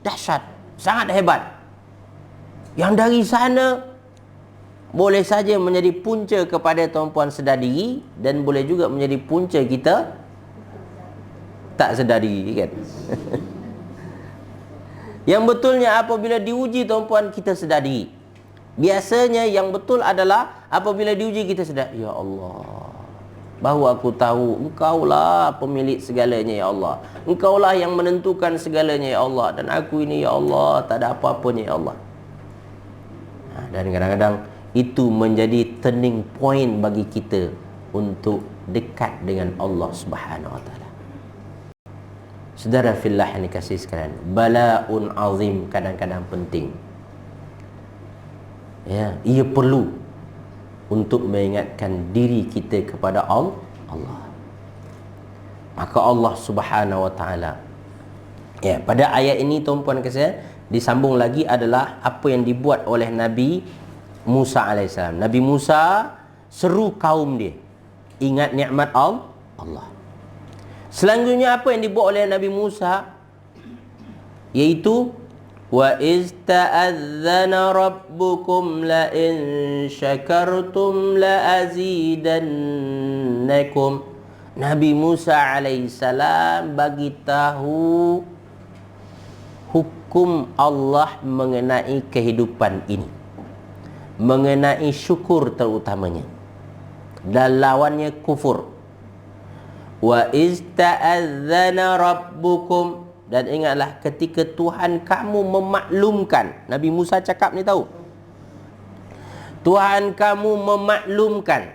dahsyat, sangat hebat, yang dari sana boleh saja menjadi punca kepada tuan-puan sedar diri, dan boleh juga menjadi punca kita tak sedar diri, kan? Yang betulnya apabila diuji tuan-puan kita sedar diri. Biasanya yang betul adalah apabila diuji kita sedar, ya Allah, bahawa aku tahu Engkaulah pemilik segalanya, ya Allah. Engkaulah yang menentukan segalanya, ya Allah. Dan aku ini, ya Allah, tak ada apa-apanya, ya Allah. Dan kadang-kadang itu menjadi turning point bagi kita untuk dekat dengan Allah Subhanahu Wa Taala. Saudara fillah yang dikasihi sekalian, balaun azim kadang-kadang penting. Ya, ia perlu untuk mengingatkan diri kita kepada Allah. Maka Allah Subhanahu Wa Taala, ya, pada ayat ini tuan-puan sekalian, disambung lagi adalah apa yang dibuat oleh Nabi Musa alaihissalam. Nabi Musa seru kaum dia ingat nikmat Allah. Selanjutnya apa yang dibuat oleh Nabi Musa, iaitu wa iz ta'adzana rabbukum la in syakartum la azidannakum. Nabi Musa alaihissalam bagi tahu hukum Allah mengenai kehidupan ini, mengenai syukur terutamanya, dan lawannya kufur. Wa iz ta'adzana rabbukum, dan ingatlah ketika Tuhan kamu memaklumkan. Nabi Musa cakap ni tahu, Tuhan kamu memaklumkan.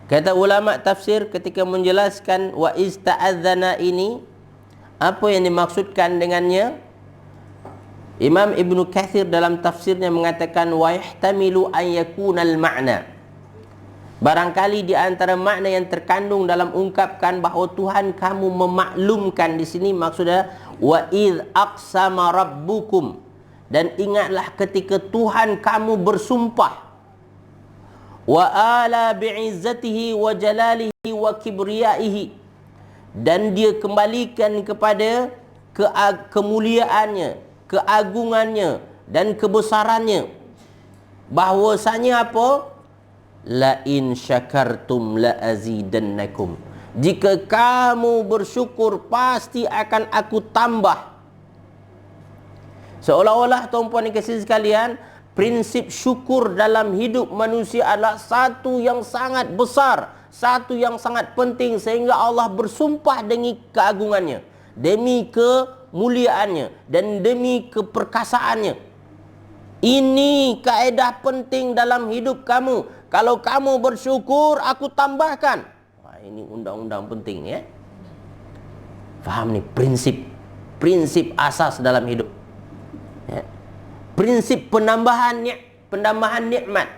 Kata ulama tafsir ketika menjelaskan wa iz ta'adzana ini, apa yang dimaksudkan dengannya? Imam Ibn Kathir dalam tafsirnya mengatakan wa yahtamilu an yakunal ma'na. Barangkali di antara makna yang terkandung dalam ungkapkan bahawa Tuhan kamu memaklumkan di sini, maksudnya wa idz aqsama rabbukum, dan ingatlah ketika Tuhan kamu bersumpah, wa ala bi'izzatihi wa jalalihi wa kibriyaihi, dan dia kembalikan kepada kemuliaannya, keagungannya dan kebesarannya, bahwasanya apa? La in syakartum la azidannakum. Jika kamu bersyukur, pasti akan aku tambah. Seolah-olah tuan-puan dan kasih sekalian, prinsip syukur dalam hidup manusia adalah satu yang sangat besar, satu yang sangat penting, sehingga Allah bersumpah demi keagungannya, demi kemuliaannya, dan demi keperkasaannya. Ini kaedah penting dalam hidup kamu. Kalau kamu bersyukur, aku tambahkan. Wah, ini undang-undang penting ni, ya. Faham ni prinsip asas dalam hidup. Ya. Prinsip penambahan nikmat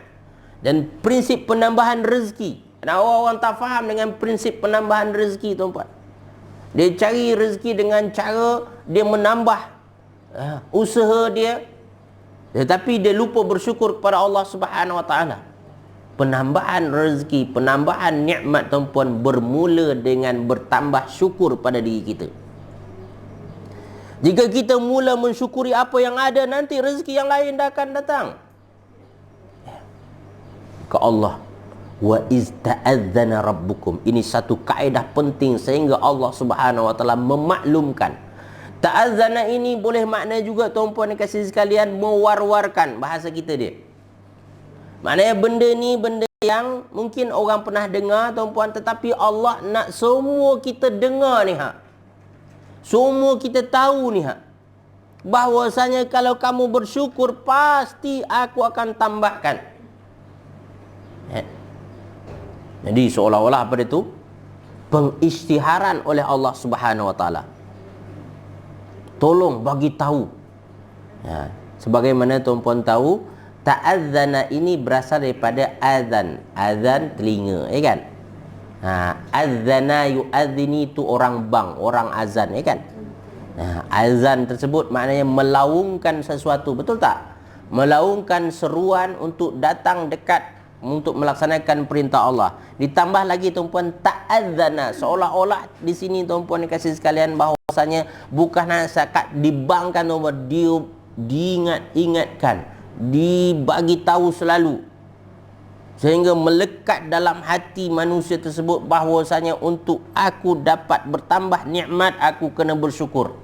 dan prinsip penambahan rezeki. Dan orang tak faham dengan prinsip penambahan rezeki, tuan-puan. Dia cari rezeki dengan cara dia menambah usaha dia, tetapi dia lupa bersyukur kepada Allah Subhanahu Wa Taala. Penambahan rezeki, penambahan nikmat, tuan-puan, bermula dengan bertambah syukur pada diri kita. Jika kita mula mensyukuri apa yang ada, nanti rezeki yang lain dah akan datang. ke Allah. Wa iz ta'adzana rabbukum. Ini satu kaedah penting sehingga Allah Subhanahu wa taala memaklumkan. Ta'adzana ini boleh makna juga tuan-puan dan kasih sekalian, mewar-warkan, bahasa kita dia. Maknanya benda ni benda yang mungkin orang pernah dengar tuan-puan, tetapi Allah nak semua kita dengar ni hak. Semua kita tahu ni hak. Bahwasanya kalau kamu bersyukur pasti aku akan tambahkan. Jadi seolah-olah apa itu? Pengisytiharan oleh Allah Subhanahu wa taala. Tolong bagi tahu. Sebagaimana tuan-puan tahu, ta'adzana ini berasal daripada azan. Azan telinga, kan? Adzana yu'adzini itu orang bang, orang azan, kan? Azan tersebut maknanya melaungkan sesuatu, betul tak? Melaungkan seruan untuk datang dekat untuk melaksanakan perintah Allah. Ditambah lagi tuan-puan, ta'adzana, seolah-olah di sini tuan-puan dikasih sekalian bahwasanya bukan hanya sekat dibangkan, dia diingat-ingatkan, dibagi tahu selalu, sehingga melekat dalam hati manusia tersebut bahwasanya untuk aku dapat bertambah nikmat aku kena bersyukur.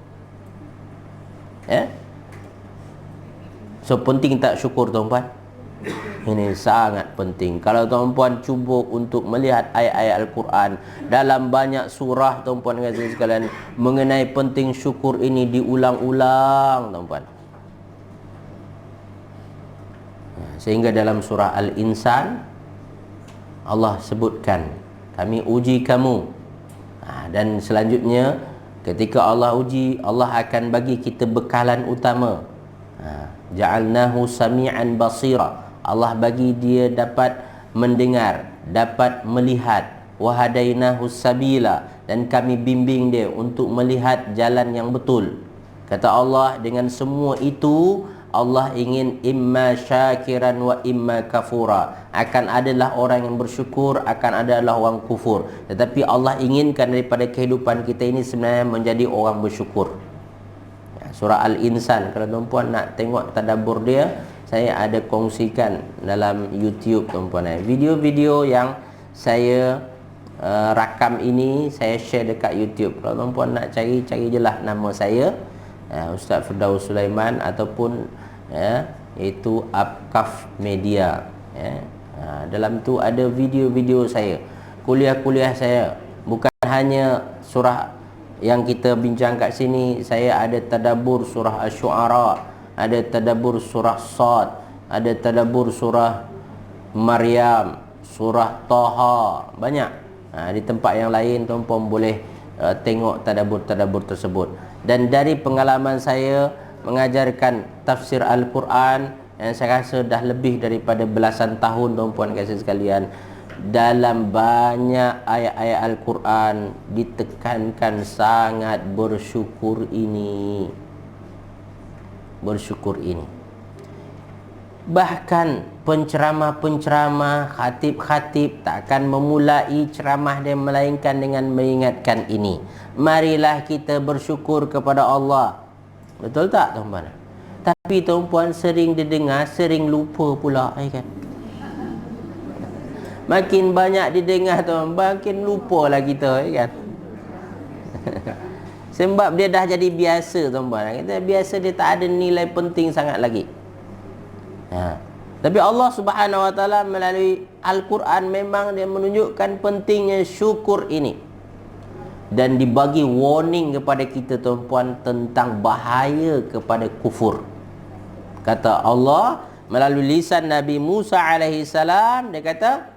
So penting tak syukur tuan-puan? Ini sangat penting. Kalau tuan-puan cuba untuk melihat ayat-ayat Al-Quran dalam banyak surah tuan-puan dan sekalian, mengenai penting syukur ini diulang-ulang tuan-puan. Sehingga dalam surah Al-Insan Allah sebutkan, kami uji kamu. Dan selanjutnya ketika Allah uji, Allah akan bagi kita bekalan utama. Ja'alnahu sami'an basira. Allah bagi dia dapat mendengar, dapat melihat. Wahadainahu sabila, dan kami bimbing dia untuk melihat jalan yang betul. Kata Allah, dengan semua itu Allah ingin imma syakiran wa imma kafura. Akan adalah orang yang bersyukur, akan adalah orang kufur. Tetapi Allah inginkan daripada kehidupan kita ini sebenarnya menjadi orang bersyukur. Surah Al-Insan, kalau tuan-puan nak tengok tadabbur dia, saya ada kongsikan dalam YouTube tuan-puan. Video-video yang saya rakam ini saya share dekat YouTube. Kalau tuan-puan nak cari je lah nama saya, Ustaz Firdaus Sulaiman, ataupun iaitu Apkaf Media. Dalam tu ada video-video saya, kuliah-kuliah saya. Bukan hanya surah yang kita bincang kat sini, saya ada tadabbur surah Asy-Syu'ara, ada tadabbur surah Sad, ada tadabbur surah Maryam, surah Taha, banyak. Di tempat yang lain tuan-puan boleh tengok tadabbur-tadabbur tersebut. Dan dari pengalaman saya mengajarkan tafsir Al-Quran yang saya rasa dah lebih daripada belasan tahun tuan-puan kasih sekalian, dalam banyak ayat-ayat Al-Quran ditekankan sangat bersyukur ini. Bersyukur ini. Bahkan penceramah-penceramah, khatib-khatib takkan memulai ceramah dia melainkan dengan mengingatkan ini. Marilah kita bersyukur kepada Allah. Betul tak tuan-puan? Tapi tuan-puan sering didengar, sering lupa pula, kan? Makin banyak didengar tuan-puan, makin lupalah kita, kan? Sebab dia dah jadi biasa tuan-puan. Kita biasa, dia tak ada nilai penting sangat lagi. Tapi Allah Subhanahu wa taala melalui Al-Quran memang dia menunjukkan pentingnya syukur ini. Dan dibagi warning kepada kita tuan-puan tentang bahaya kepada kufur. Kata Allah melalui lisan Nabi Musa alaihi salam, dia kata,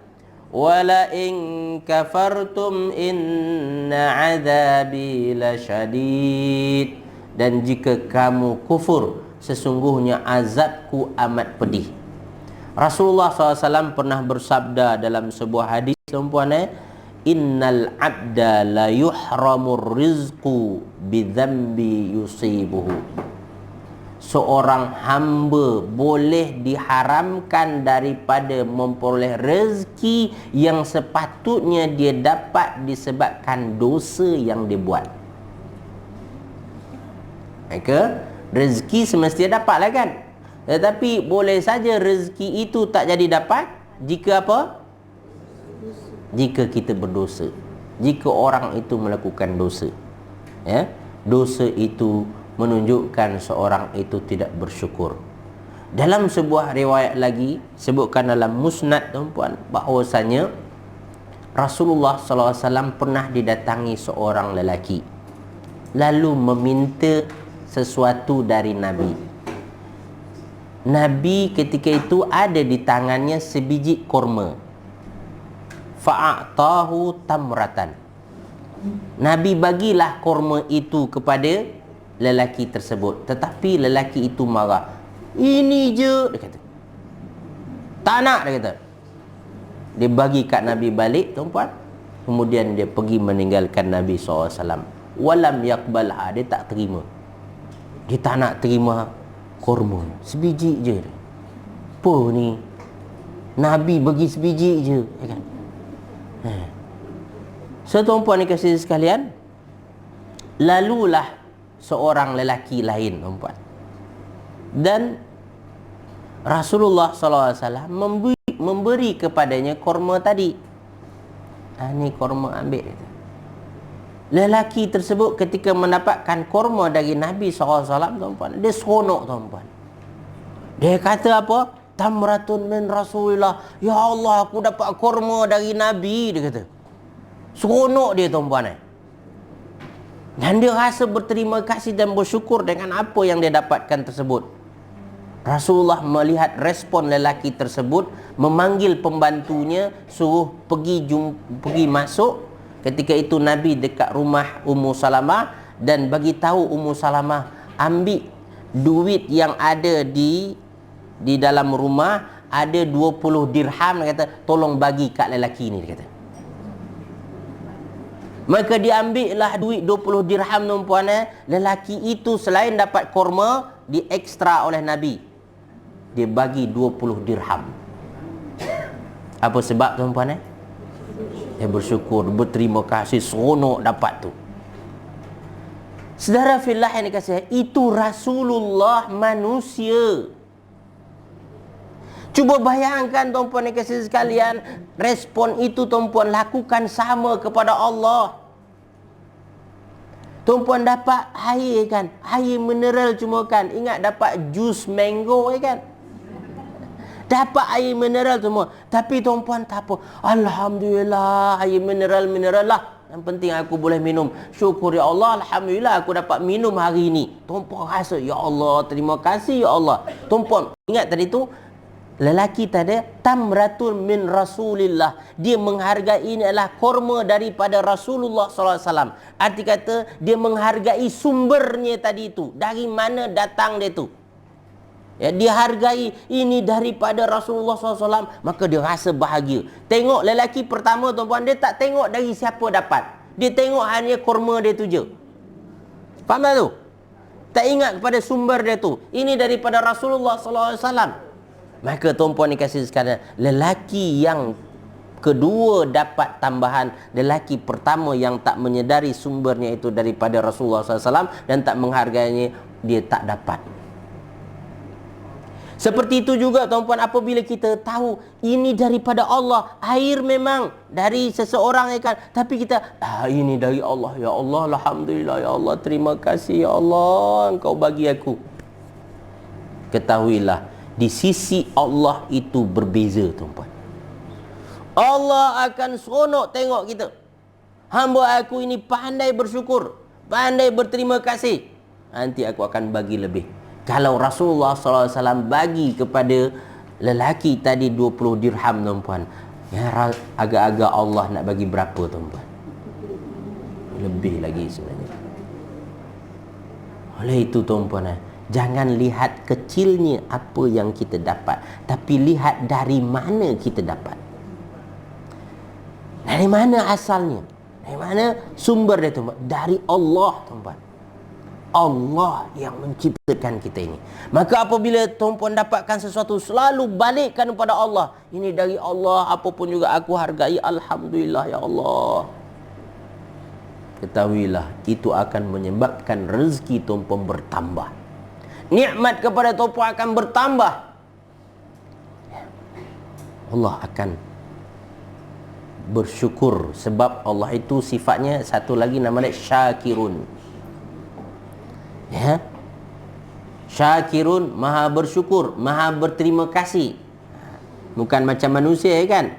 wala in kafartum inna azabi lasyadid. Dan jika kamu kufur, sesungguhnya azabku amat pedih. Rasulullah SAW pernah bersabda dalam sebuah hadis tuan-puan, innal abda la yuhramur rizqu bidzambi yusibuhu. Seorang hamba boleh diharamkan daripada memperoleh rezeki yang sepatutnya dia dapat disebabkan dosa yang dia buat. Maka rezeki semestinya dapatlah, kan? Tetapi boleh saja rezeki itu tak jadi dapat jika apa? Jika kita berdosa. Jika orang itu melakukan dosa, ya, dosa itu menunjukkan seorang itu tidak bersyukur. Dalam sebuah riwayat lagi sebutkan dalam Musnad, tuan-puan, bahawasanya Rasulullah SAW pernah didatangi seorang lelaki lalu meminta sesuatu dari Nabi. Nabi ketika itu ada di tangannya sebiji kurma. Fa'atahu tamratan. Nabi bagilah kurma itu kepada lelaki tersebut. Tetapi lelaki itu marah. Ini je, dia kata. Tak nak, dia kata. Dia bagi kat Nabi balik, tuan-puan. Kemudian dia pergi meninggalkan Nabi SAW. Walam yakbalha, dia tak terima. Dia tak nak terima kurma. Sebiji je. Apa ni? Nabi bagi sebiji je, ya kan? So, tuan-puan dikasihi sekalian, lalulah seorang lelaki lain, tuan-puan, dan Rasulullah SAW memberi kepadanya kurma tadi. Ni kurma, ambil. Lelaki tersebut ketika mendapatkan kurma dari Nabi SAW, tuan-puan, dia seronok, tuan-puan. Dia kata apa? Tamratun min Rasulillah. Ya Allah, aku dapat kurma dari Nabi, dia kata. Seronok dia, tuan-puan. Dan dia rasa berterima kasih dan bersyukur dengan apa yang dia dapatkan tersebut. Rasulullah melihat respon lelaki tersebut, memanggil pembantunya, suruh pergi masuk. Ketika itu Nabi dekat rumah Ummu Salamah dan bagi tahu Ummu Salamah, ambil duit yang ada di dalam rumah, ada 20 dirham, dia kata, tolong bagi kat lelaki ni, dia kata. Maka diambillah duit 20 dirham, tuan-puan. Lelaki itu selain dapat kurma, di ekstra oleh Nabi, dia bagi 20 dirham. Apa sebab, tuan-puan? Dia bersyukur, berterima kasih, seronok dapat tu. Saudara fillah yang dikasihi, itu Rasulullah manusia. Cuba bayangkan, tuan-puan yang dikasihi sekalian, respon itu, tuan-puan, lakukan sama kepada Allah. Tuan-puan dapat air kan, air mineral cuma kan, ingat dapat jus mango kan, dapat air mineral semua. Tapi tuan-puan tak apa, alhamdulillah, air mineral lah, yang penting aku boleh minum. Syukur ya Allah, alhamdulillah aku dapat minum hari ini. Tuan-puan rasa, ya Allah, terima kasih ya Allah. Tuan-puan ingat tadi tu, lelaki tadi tamratun min Rasulillah, dia menghargai ini adalah kurma daripada Rasulullah SAW. Arti kata dia menghargai sumbernya tadi itu, dari mana datang dia tu, ya, dia hargai ini daripada Rasulullah SAW, maka dia rasa bahagia. Tengok lelaki pertama, tuan-puan, dia tak tengok dari siapa dapat, dia tengok hanya kurma dia tu je. Faham tak tu? Tak ingat kepada sumber dia tu, ini daripada Rasulullah SAW. Maka tuan-puan dikasihi sekalian, lelaki yang kedua dapat tambahan, lelaki pertama yang tak menyedari sumbernya itu daripada Rasulullah SAW dan tak menghargainya, dia tak dapat. Seperti itu juga, tuan-puan, apabila kita tahu ini daripada Allah, air memang dari seseorang kan, tapi kita, ini dari Allah, ya Allah, alhamdulillah, ya Allah, terima kasih ya Allah, Engkau bagi aku. Ketahuilah, di sisi Allah itu berbeza, tuan-puan. Allah akan seronok tengok kita. Hamba aku ini pandai bersyukur, pandai berterima kasih, nanti aku akan bagi lebih. Kalau Rasulullah SAW bagi kepada lelaki tadi 20 dirham, tuan-puan, ya, agak-agak Allah nak bagi berapa, tuan-puan? Lebih lagi sebenarnya. Oleh itu, tuan-puan, jangan lihat kecilnya apa yang kita dapat, tapi lihat dari mana kita dapat. Dari mana asalnya? Dari mana sumber dia, tuan-puan? Dari Allah, tuan-puan. Allah yang menciptakan kita ini. Maka apabila tuan-puan dapatkan sesuatu, selalu balikkan kepada Allah. Ini dari Allah, apapun juga aku hargai, alhamdulillah ya Allah. Ketahuilah, itu akan menyebabkan rezeki tuan-puan bertambah. Nikmat kepada tuan-puan akan bertambah. Allah akan bersyukur, sebab Allah itu sifatnya satu lagi nama dia syakirun. Ya, syakirun, maha bersyukur, maha berterima kasih. Bukan macam manusia kan,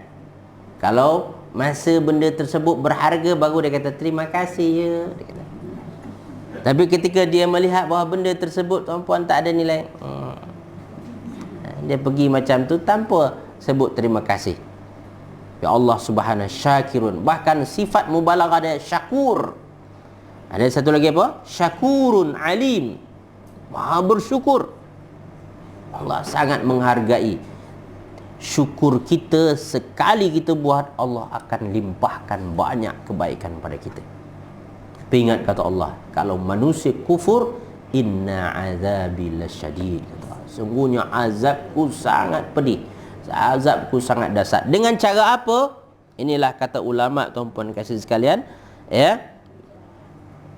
kalau masa benda tersebut berharga baru dia kata terima kasih ya, dia kata. Tapi ketika dia melihat bahawa benda tersebut tuan-puan tak ada nilai, dia pergi macam tu tanpa sebut terima kasih. Ya Allah subhanahu syakirun. Bahkan sifat mubalaghah dia syakur. Ada satu lagi apa? Syakurun alim, maha bersyukur. Allah sangat menghargai syukur kita. Sekali kita buat, Allah akan limpahkan banyak kebaikan pada kita. Tapi ingat kata Allah, kalau manusia kufur, inna azabi lasyadid, sungguhnya azabku sangat pedih, azabku sangat dahsyat. Dengan cara apa? Inilah kata ulama tuan-puan kasih sekalian, ya.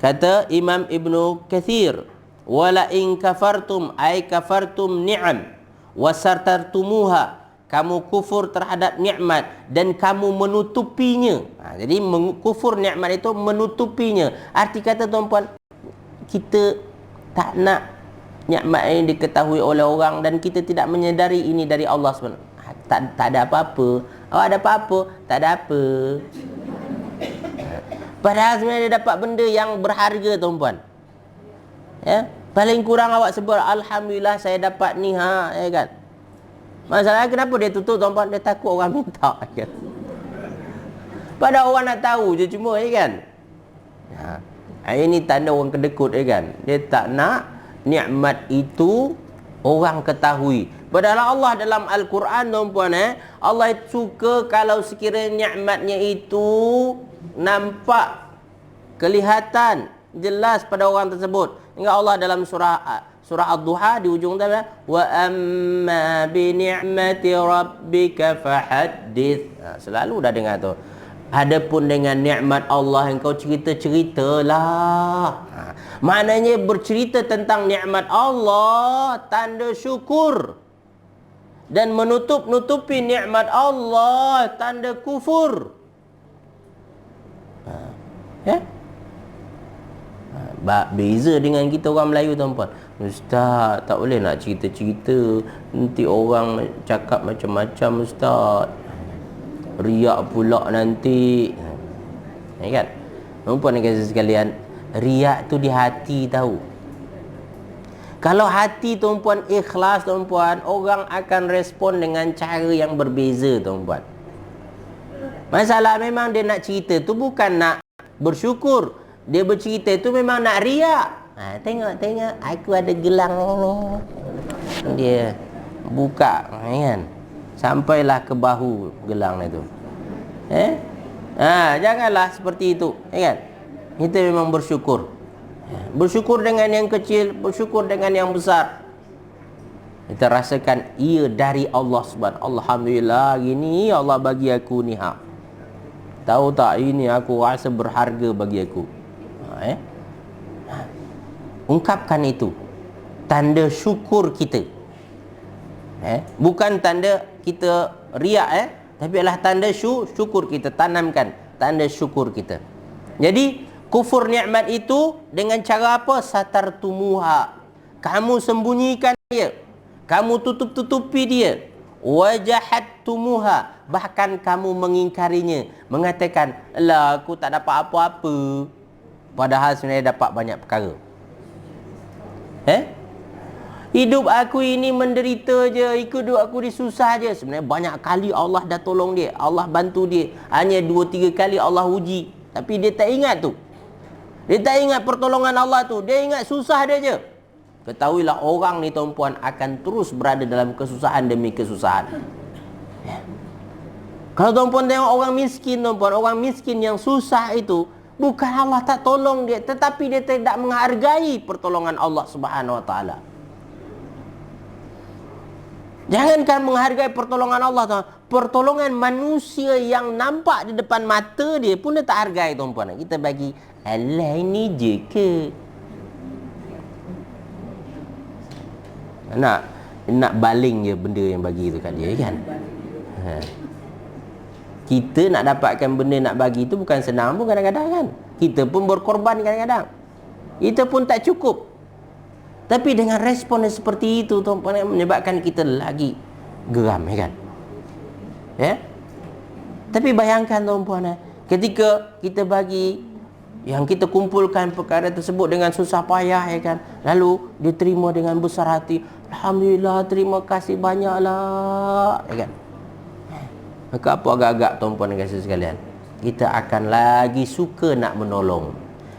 Kata Imam Ibnu Katsir, wala in kafartum ay kafartum ni'am wasartartumuha, kamu kufur terhadap nikmat dan kamu menutupinya. Jadi kufur nikmat itu menutupinya. Arti kata tuan-puan, kita tak nak nikmat ini diketahui oleh orang dan kita tidak menyedari ini dari Allah SWT. Tak ada apa-apa. Oh, ada apa-apa? Tak ada apa. Padahal sebenarnya dia dapat benda yang berharga tuan-puan. Ya, paling kurang awak sebut alhamdulillah saya dapat ni ya kan. Masalahnya kenapa dia tutup tuan-puan? Dia takut orang minta kan. Padahal orang nak tahu je cuma kan. Ini tanda orang kedekut kan. Dia tak nak nikmat itu orang ketahui. Padahal Allah dalam Al-Quran tuan-puan, Allah suka kalau sekiranya nikmatnya itu nampak, kelihatan, jelas pada orang tersebut. Hingga Allah dalam surah Ad-Duha di ujung tadi, wa amma bi ni'mati rabbika fahaddits. Selalu dah dengar tu. Adapun dengan nikmat Allah engkau cerita-ceritalah. Maknanya bercerita tentang nikmat Allah tanda syukur, dan menutup-nutupi nikmat Allah tanda kufur. Ya? Beza dengan kita orang Melayu tuan-puan. Ustaz, tak boleh nak cerita-cerita, nanti orang cakap macam-macam Ustaz. Riak pula nanti. Ya kan? Tuan-puan dan kasih sekalian, riak tu di hati tahu. Kalau hati tuan-puan ikhlas tuan-puan, orang akan respon dengan cara yang berbeza tuan-puan. Masalah memang dia nak cerita tu bukan nak bersyukur. Dia bercerita tu memang nak riak. Tengok aku ada gelang ni. Dia buka kan. Sampailah ke bahu gelang itu. Janganlah seperti itu, kan? Kita memang bersyukur. Bersyukur dengan yang kecil, bersyukur dengan yang besar. Kita rasakan ia dari Allah Subhanahu. Alhamdulillah, gini Allah bagi aku ni hak. Tahu tak, ini aku rasa berharga bagi aku. Ungkapkan itu. Tanda syukur kita. Bukan tanda kita riak, tapi adalah tanda syukur kita. Tanamkan tanda syukur kita. Jadi kufur nikmat itu dengan cara apa? Satartumuha. Kamu sembunyikan dia. Kamu tutup-tutupi dia. Wajahattumuha. Bahkan kamu mengingkarinya. Mengatakan, lah aku tak dapat apa-apa. Padahal sebenarnya dapat banyak perkara. Hidup aku ini menderita je, hidup aku disusah je. Sebenarnya banyak kali Allah dah tolong dia, Allah bantu dia. Hanya 2-3 kali Allah uji, tapi dia tak ingat tu. Dia tak ingat pertolongan Allah tu. Dia ingat susah dia je. Ketahuilah orang ni tuan-puan akan terus berada dalam kesusahan demi kesusahan. Kalau tuan-puan tengok orang miskin tuan-puan, orang miskin yang susah itu, bukan Allah tak tolong dia, tetapi dia tidak menghargai pertolongan Allah Subhanahu Wa Taala. Jangankan menghargai pertolongan Allah, tuan. Pertolongan manusia yang nampak di depan mata dia pun dia tak hargai tuan-puan. Kita bagi, alah ini je ke? Nak baling je benda yang bagi tu kat dia kan. Ha. Kita nak dapatkan benda nak bagi tu bukan senang pun kadang-kadang kan. Kita pun berkorban kadang-kadang. Itu pun tak cukup. Tapi dengan respon yang seperti itu tuan-puan, menyebabkan kita lagi geram, ya kan? Ya? Tapi bayangkan tuan-puan, ketika kita bagi, yang kita kumpulkan perkara tersebut dengan susah payah, ya kan? Lalu dia terima dengan besar hati. Alhamdulillah, terima kasih banyaklah, ya kan? Maka apa agak-agak tuan-puan dan kasih sekalian, kita akan lagi suka nak menolong,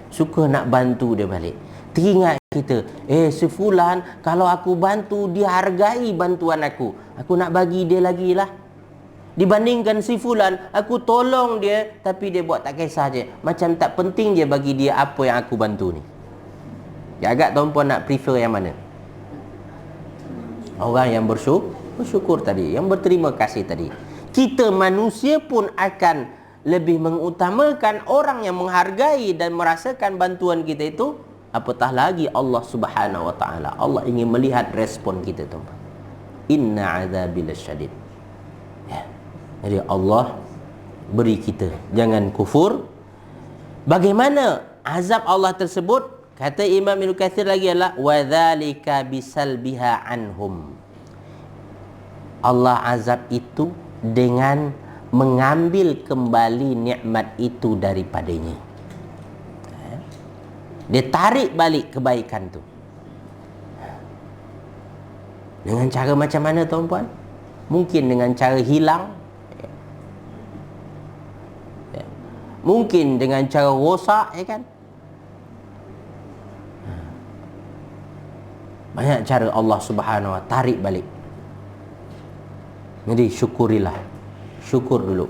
suka nak bantu dia balik. Teringat kita, si fulan kalau aku bantu, dia hargai bantuan aku nak bagi dia lagi lah. Dibandingkan si fulan, aku tolong dia tapi dia buat tak kisah je, macam tak penting je bagi dia apa yang aku bantu ni. Agak tuan-puan nak prefer yang mana? Orang yang bersyukur tadi, yang berterima kasih tadi. Kita manusia pun akan lebih mengutamakan orang yang menghargai dan merasakan bantuan kita itu, apatah lagi Allah Subhanahu wa taala. Allah ingin melihat respon kita, tuan-tuan. Inna azabi lasyadid. Ya. Jadi Allah beri kita, jangan kufur. Bagaimana azab Allah tersebut? Kata Imam Ibnu Katsir lagi adalah wa dzalika bisalbiha anhum. Allah azab itu dengan mengambil kembali nikmat itu daripadanya. Dia tarik balik kebaikan tu. Dengan cara macam mana, tuan-puan? Mungkin dengan cara hilang, mungkin dengan cara rosak, ya kan? Banyak cara Allah Subhanahu wa tarik balik. Jadi syukurilah. Syukur dulu.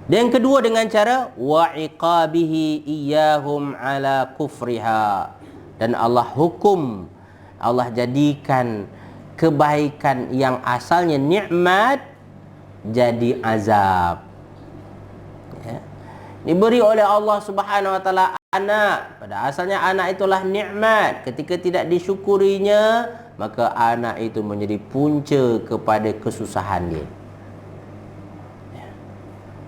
Dan yang kedua dengan cara wa iqabihi iyyahum ala kufriha. Dan Allah hukum, Allah jadikan kebaikan yang asalnya nikmat jadi azab. Ya. Diberi oleh Allah Subhanahu wa taala anak, pada asalnya anak itulah nikmat. Ketika tidak disyukurinya, maka anak itu menjadi punca kepada kesusahan dia.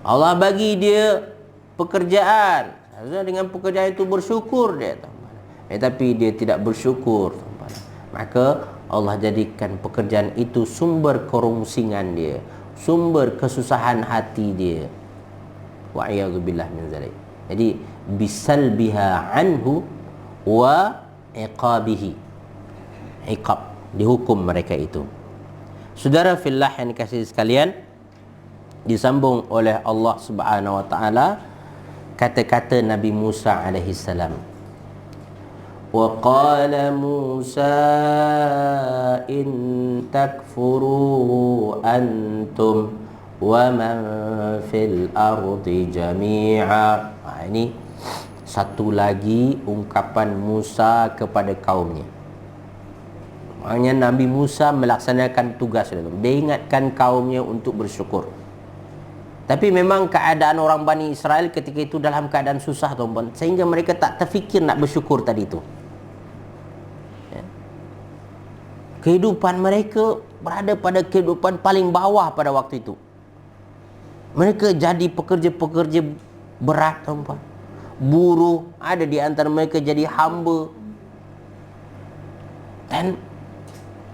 Allah bagi dia pekerjaan, harusnya dengan pekerjaan itu bersyukur dia, tapi dia tidak bersyukur, maka Allah jadikan pekerjaan itu sumber kerongsingan dia, sumber kesusahan hati dia. Wa'iyadzubillah min zalik. Jadi bisalbiha anhu wa iqabihi. Iqab, dihukum mereka itu. Saudara fillah yang dikasihi sekalian, disambung oleh Allah Subhanahu wa taala kata-kata Nabi Musa alaihi salam. Wa qala Musa in takfuru antum wa man fil ardi jami'a. Ini satu lagi ungkapan Musa kepada kaumnya. Maknanya Nabi Musa melaksanakan tugas dia. Dia ingatkan kaumnya untuk bersyukur. Tapi memang keadaan orang Bani Israel ketika itu dalam keadaan susah, tuan-tuan, sehingga mereka tak terfikir nak bersyukur tadi itu. Ya. Kehidupan mereka berada pada kehidupan paling bawah pada waktu itu. Mereka jadi pekerja-pekerja berat, tuan-tuan. Buruh, ada di antara mereka jadi hamba. Dan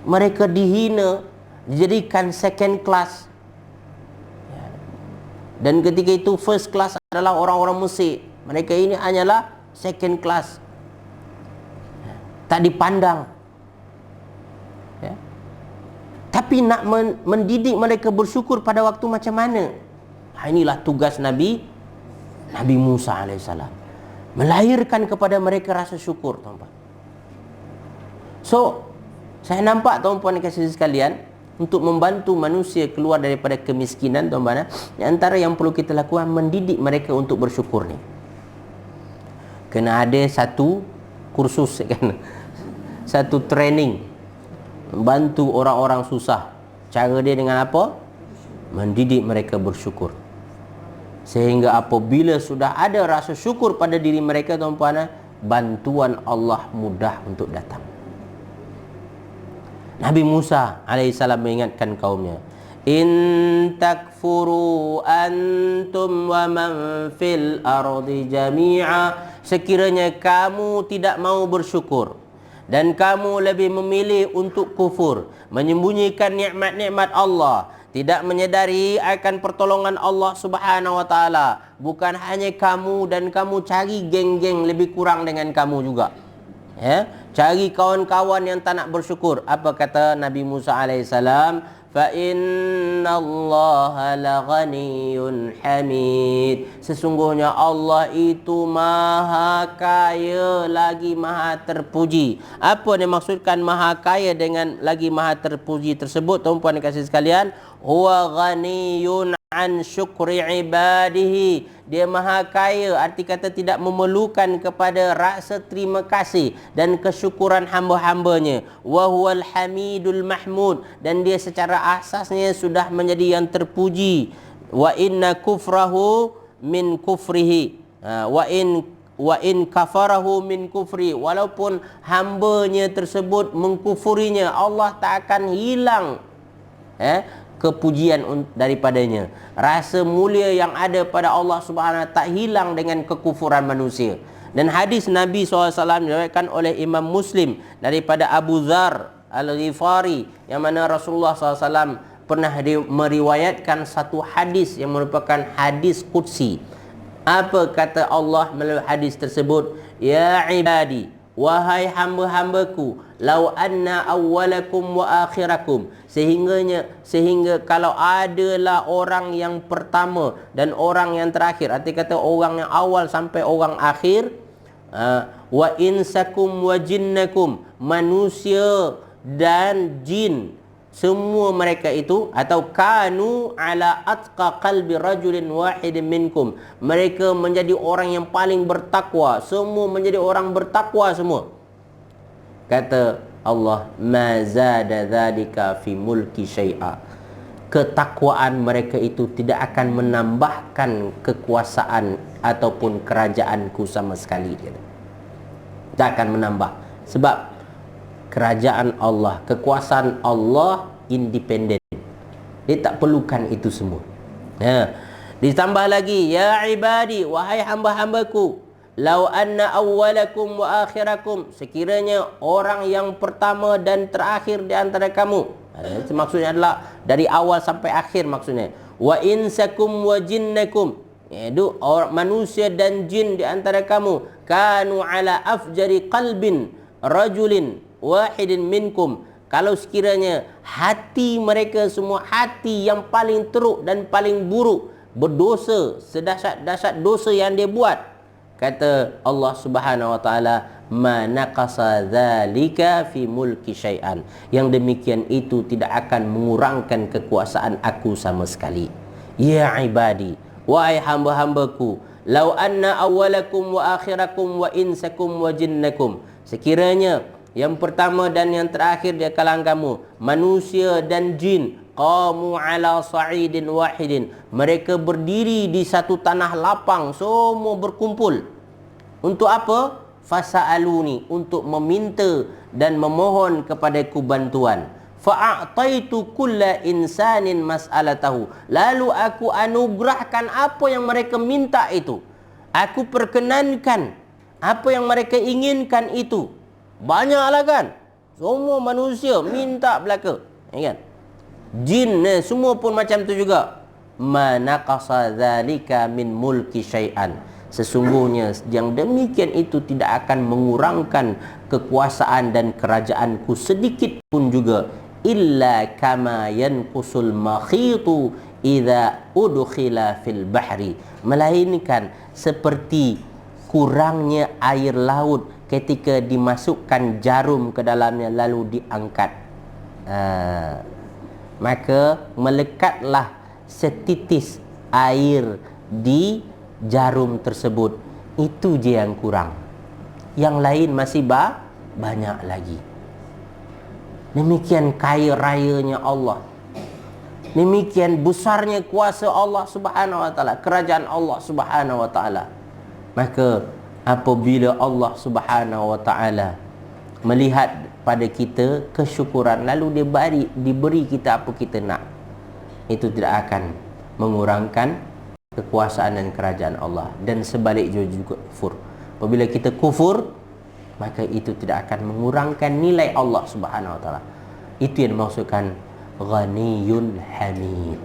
mereka dihina, dijadikan second class. Dan ketika itu first class adalah orang-orang Mesir. Mereka ini hanyalah second class, tak dipandang. Ya. Tapi nak mendidik mereka bersyukur pada waktu macam mana? Inilah tugas Nabi Musa alaihissalam, melahirkan kepada mereka rasa syukur, tuan-tuan. So, saya nampak, tuan-puan dan kasih sekalian, untuk membantu manusia keluar daripada kemiskinan, tuan-tuan, antara yang perlu kita lakukan mendidik mereka untuk bersyukur ni. Kena ada satu kursus, kan? Satu training membantu orang-orang susah. Cara dia dengan apa? Mendidik mereka bersyukur. Sehingga apabila sudah ada rasa syukur pada diri mereka, tuan-puan, bantuan Allah mudah untuk datang. Nabi Musa alaihissalam mengingatkan kaumnya, In takfuru antum wa man fil ardi jami'a, sekiranya kamu tidak mau bersyukur dan kamu lebih memilih untuk kufur, menyembunyikan nikmat-nikmat Allah, tidak menyedari akan pertolongan Allah Subhanahu wa taala, bukan hanya kamu dan kamu cari geng-geng lebih kurang dengan kamu juga. Ya, cari kawan-kawan yang tak nak bersyukur. Apa kata Nabi Musa alaihissalam? Fa innallaha laghaniyyun hamid. Sesungguhnya Allah itu maha kaya lagi maha terpuji. Apa yang dimaksudkan maha kaya dengan lagi maha terpuji tersebut, tuan-puan dan kasih sekalian? Huwa ghaniyyun an syukri ibadihi. Dia maha kaya, arti kata tidak memerlukan kepada rasa terima kasih dan kesyukuran hamba-hambanya. Wa huwal hamidul mahmud, dan dia secara asasnya sudah menjadi yang terpuji. Wa inna kufrahu min kufrihi, wa in kafarahu min kufri, walaupun hambanya tersebut mengkufurinya, Allah tak akan hilang kepujian daripadanya. Rasa mulia yang ada pada Allah Subhanahu tak hilang dengan kekufuran manusia. Dan hadis Nabi SAW diriwayatkan oleh Imam Muslim daripada Abu Dzar Al-Ghifari, yang mana Rasulullah SAW pernah meriwayatkan satu hadis yang merupakan hadis qudsi. Apa kata Allah melalui hadis tersebut? Ya ibadi, wahai hamba-hambaku, lau anna awwalakum wa akhirakum, sehingga kalau adalah orang yang pertama dan orang yang terakhir, arti kata orang yang awal sampai orang akhir, wa insakum wa jinnakum, manusia dan jin, semua mereka itu, atau kanu ala atqa qalbi rajulin wahidin minkum, mereka menjadi orang yang paling bertakwa, semua menjadi orang bertakwa semua. Kata Allah, ma zada dzalika fi mulki syai'a, ketakwaan mereka itu tidak akan menambahkan kekuasaan ataupun kerajaanku sama sekali. Tak akan menambah, sebab kerajaan Allah, kekuasaan Allah independen. Dia tak perlukan itu semua. Ditambah lagi, ya ibadi, wahai hamba-hambaku, lau anna awwalakum wa akhirakum, sekiranya orang yang pertama dan terakhir di antara kamu, itu maksudnya adalah dari awal sampai akhir maksudnya. Wa insakum wa jinnakum, yaitu manusia dan jin di antara kamu, kanu ala afjari qalbin rajulin wahidin minkum, kalau sekiranya hati mereka semua hati yang paling teruk dan paling buruk, berdosa, sedahsyat-dahsyat dosa yang dia buat, kata Allah Subhanahu wa taala, ma naqasa dzalika fi mulki syai'an, yang demikian itu tidak akan mengurangkan kekuasaan aku sama sekali. Ya ibadi, wahai hamba-hambaku, lau anna awwalakum wa akhirakum wa insakum wa jinnakum, sekiranya yang pertama dan yang terakhir di kalangan kamu, manusia dan jin, qamu ala sa'idin wahidin, mereka berdiri di satu tanah lapang, semua berkumpul. Untuk apa? Fasa'aluni, untuk meminta dan memohon kepadaku bantuan. Fa'ataitu kulla insanin mas'alatahu, lalu aku anugerahkan apa yang mereka minta itu. Aku perkenankan apa yang mereka inginkan itu. Banyaklah kan, semua manusia minta belaka, kan? Jin semua pun macam tu juga. Ma naqasa dzalika min mulki syai'an, sesungguhnya yang demikian itu tidak akan mengurangkan kekuasaan dan kerajaanku sedikit pun juga. Illa kama yanqusul makhitu idza udkhila fil bahri, melainkan seperti kurangnya air laut ketika dimasukkan jarum ke dalamnya lalu diangkat, maka melekatlah setitis air di jarum tersebut. Itu je yang kurang, yang lain masih banyak lagi. Demikian kaya rayanya Allah, demikian besarnya kuasa Allah Subhanahu wa taala, kerajaan Allah Subhanahu wa taala. Maka apabila Allah Subhanahu wa taala melihat pada kita kesyukuran, lalu dia diberi kita apa kita nak, itu tidak akan mengurangkan kekuasaan dan kerajaan Allah. Dan sebaliknya juga kufur. Apabila kita kufur, maka itu tidak akan mengurangkan nilai Allah Subhanahu wa taala. Itu yang dimaksudkan Ghaniyun Hamid.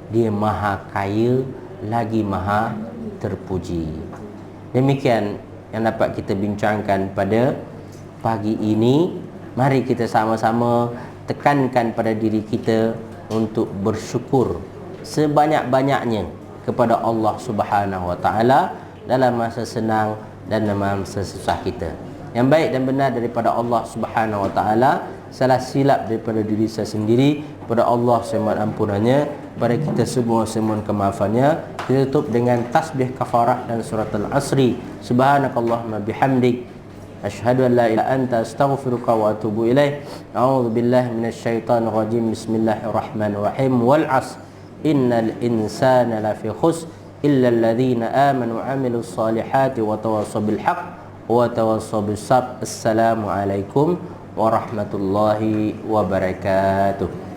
Dia maha kaya lagi maha terpuji. Demikian yang dapat kita bincangkan pada pagi ini. Mari kita sama-sama tekankan pada diri kita untuk bersyukur sebanyak-banyaknya kepada Allah Subhanahu wa taala dalam masa senang dan dalam masa susah kita. Yang baik dan benar daripada Allah Subhanahu wa taala, salah silap daripada diri saya sendiri, pada Allah saya mohon ampunannya, pada kita semua saya mohon kemaafannya. Kita tutup dengan tasbih kafarah dan surat Al-Asri. Subhanakallahumma bihamdik, asyhadu an la ilaha illa anta, astaghfiruka wa atubu ilaih. A'udzu billahi minasyaitonir rajim. Bismillahirrahmanirrahim. Wal 'asr innal insana lafi khusr illa alladhina amanu wa 'amilus solihati wa tawassaw bil haqq wa tawassaw bis sabr. Assalamualaikum warahmatullahi wabarakatuh.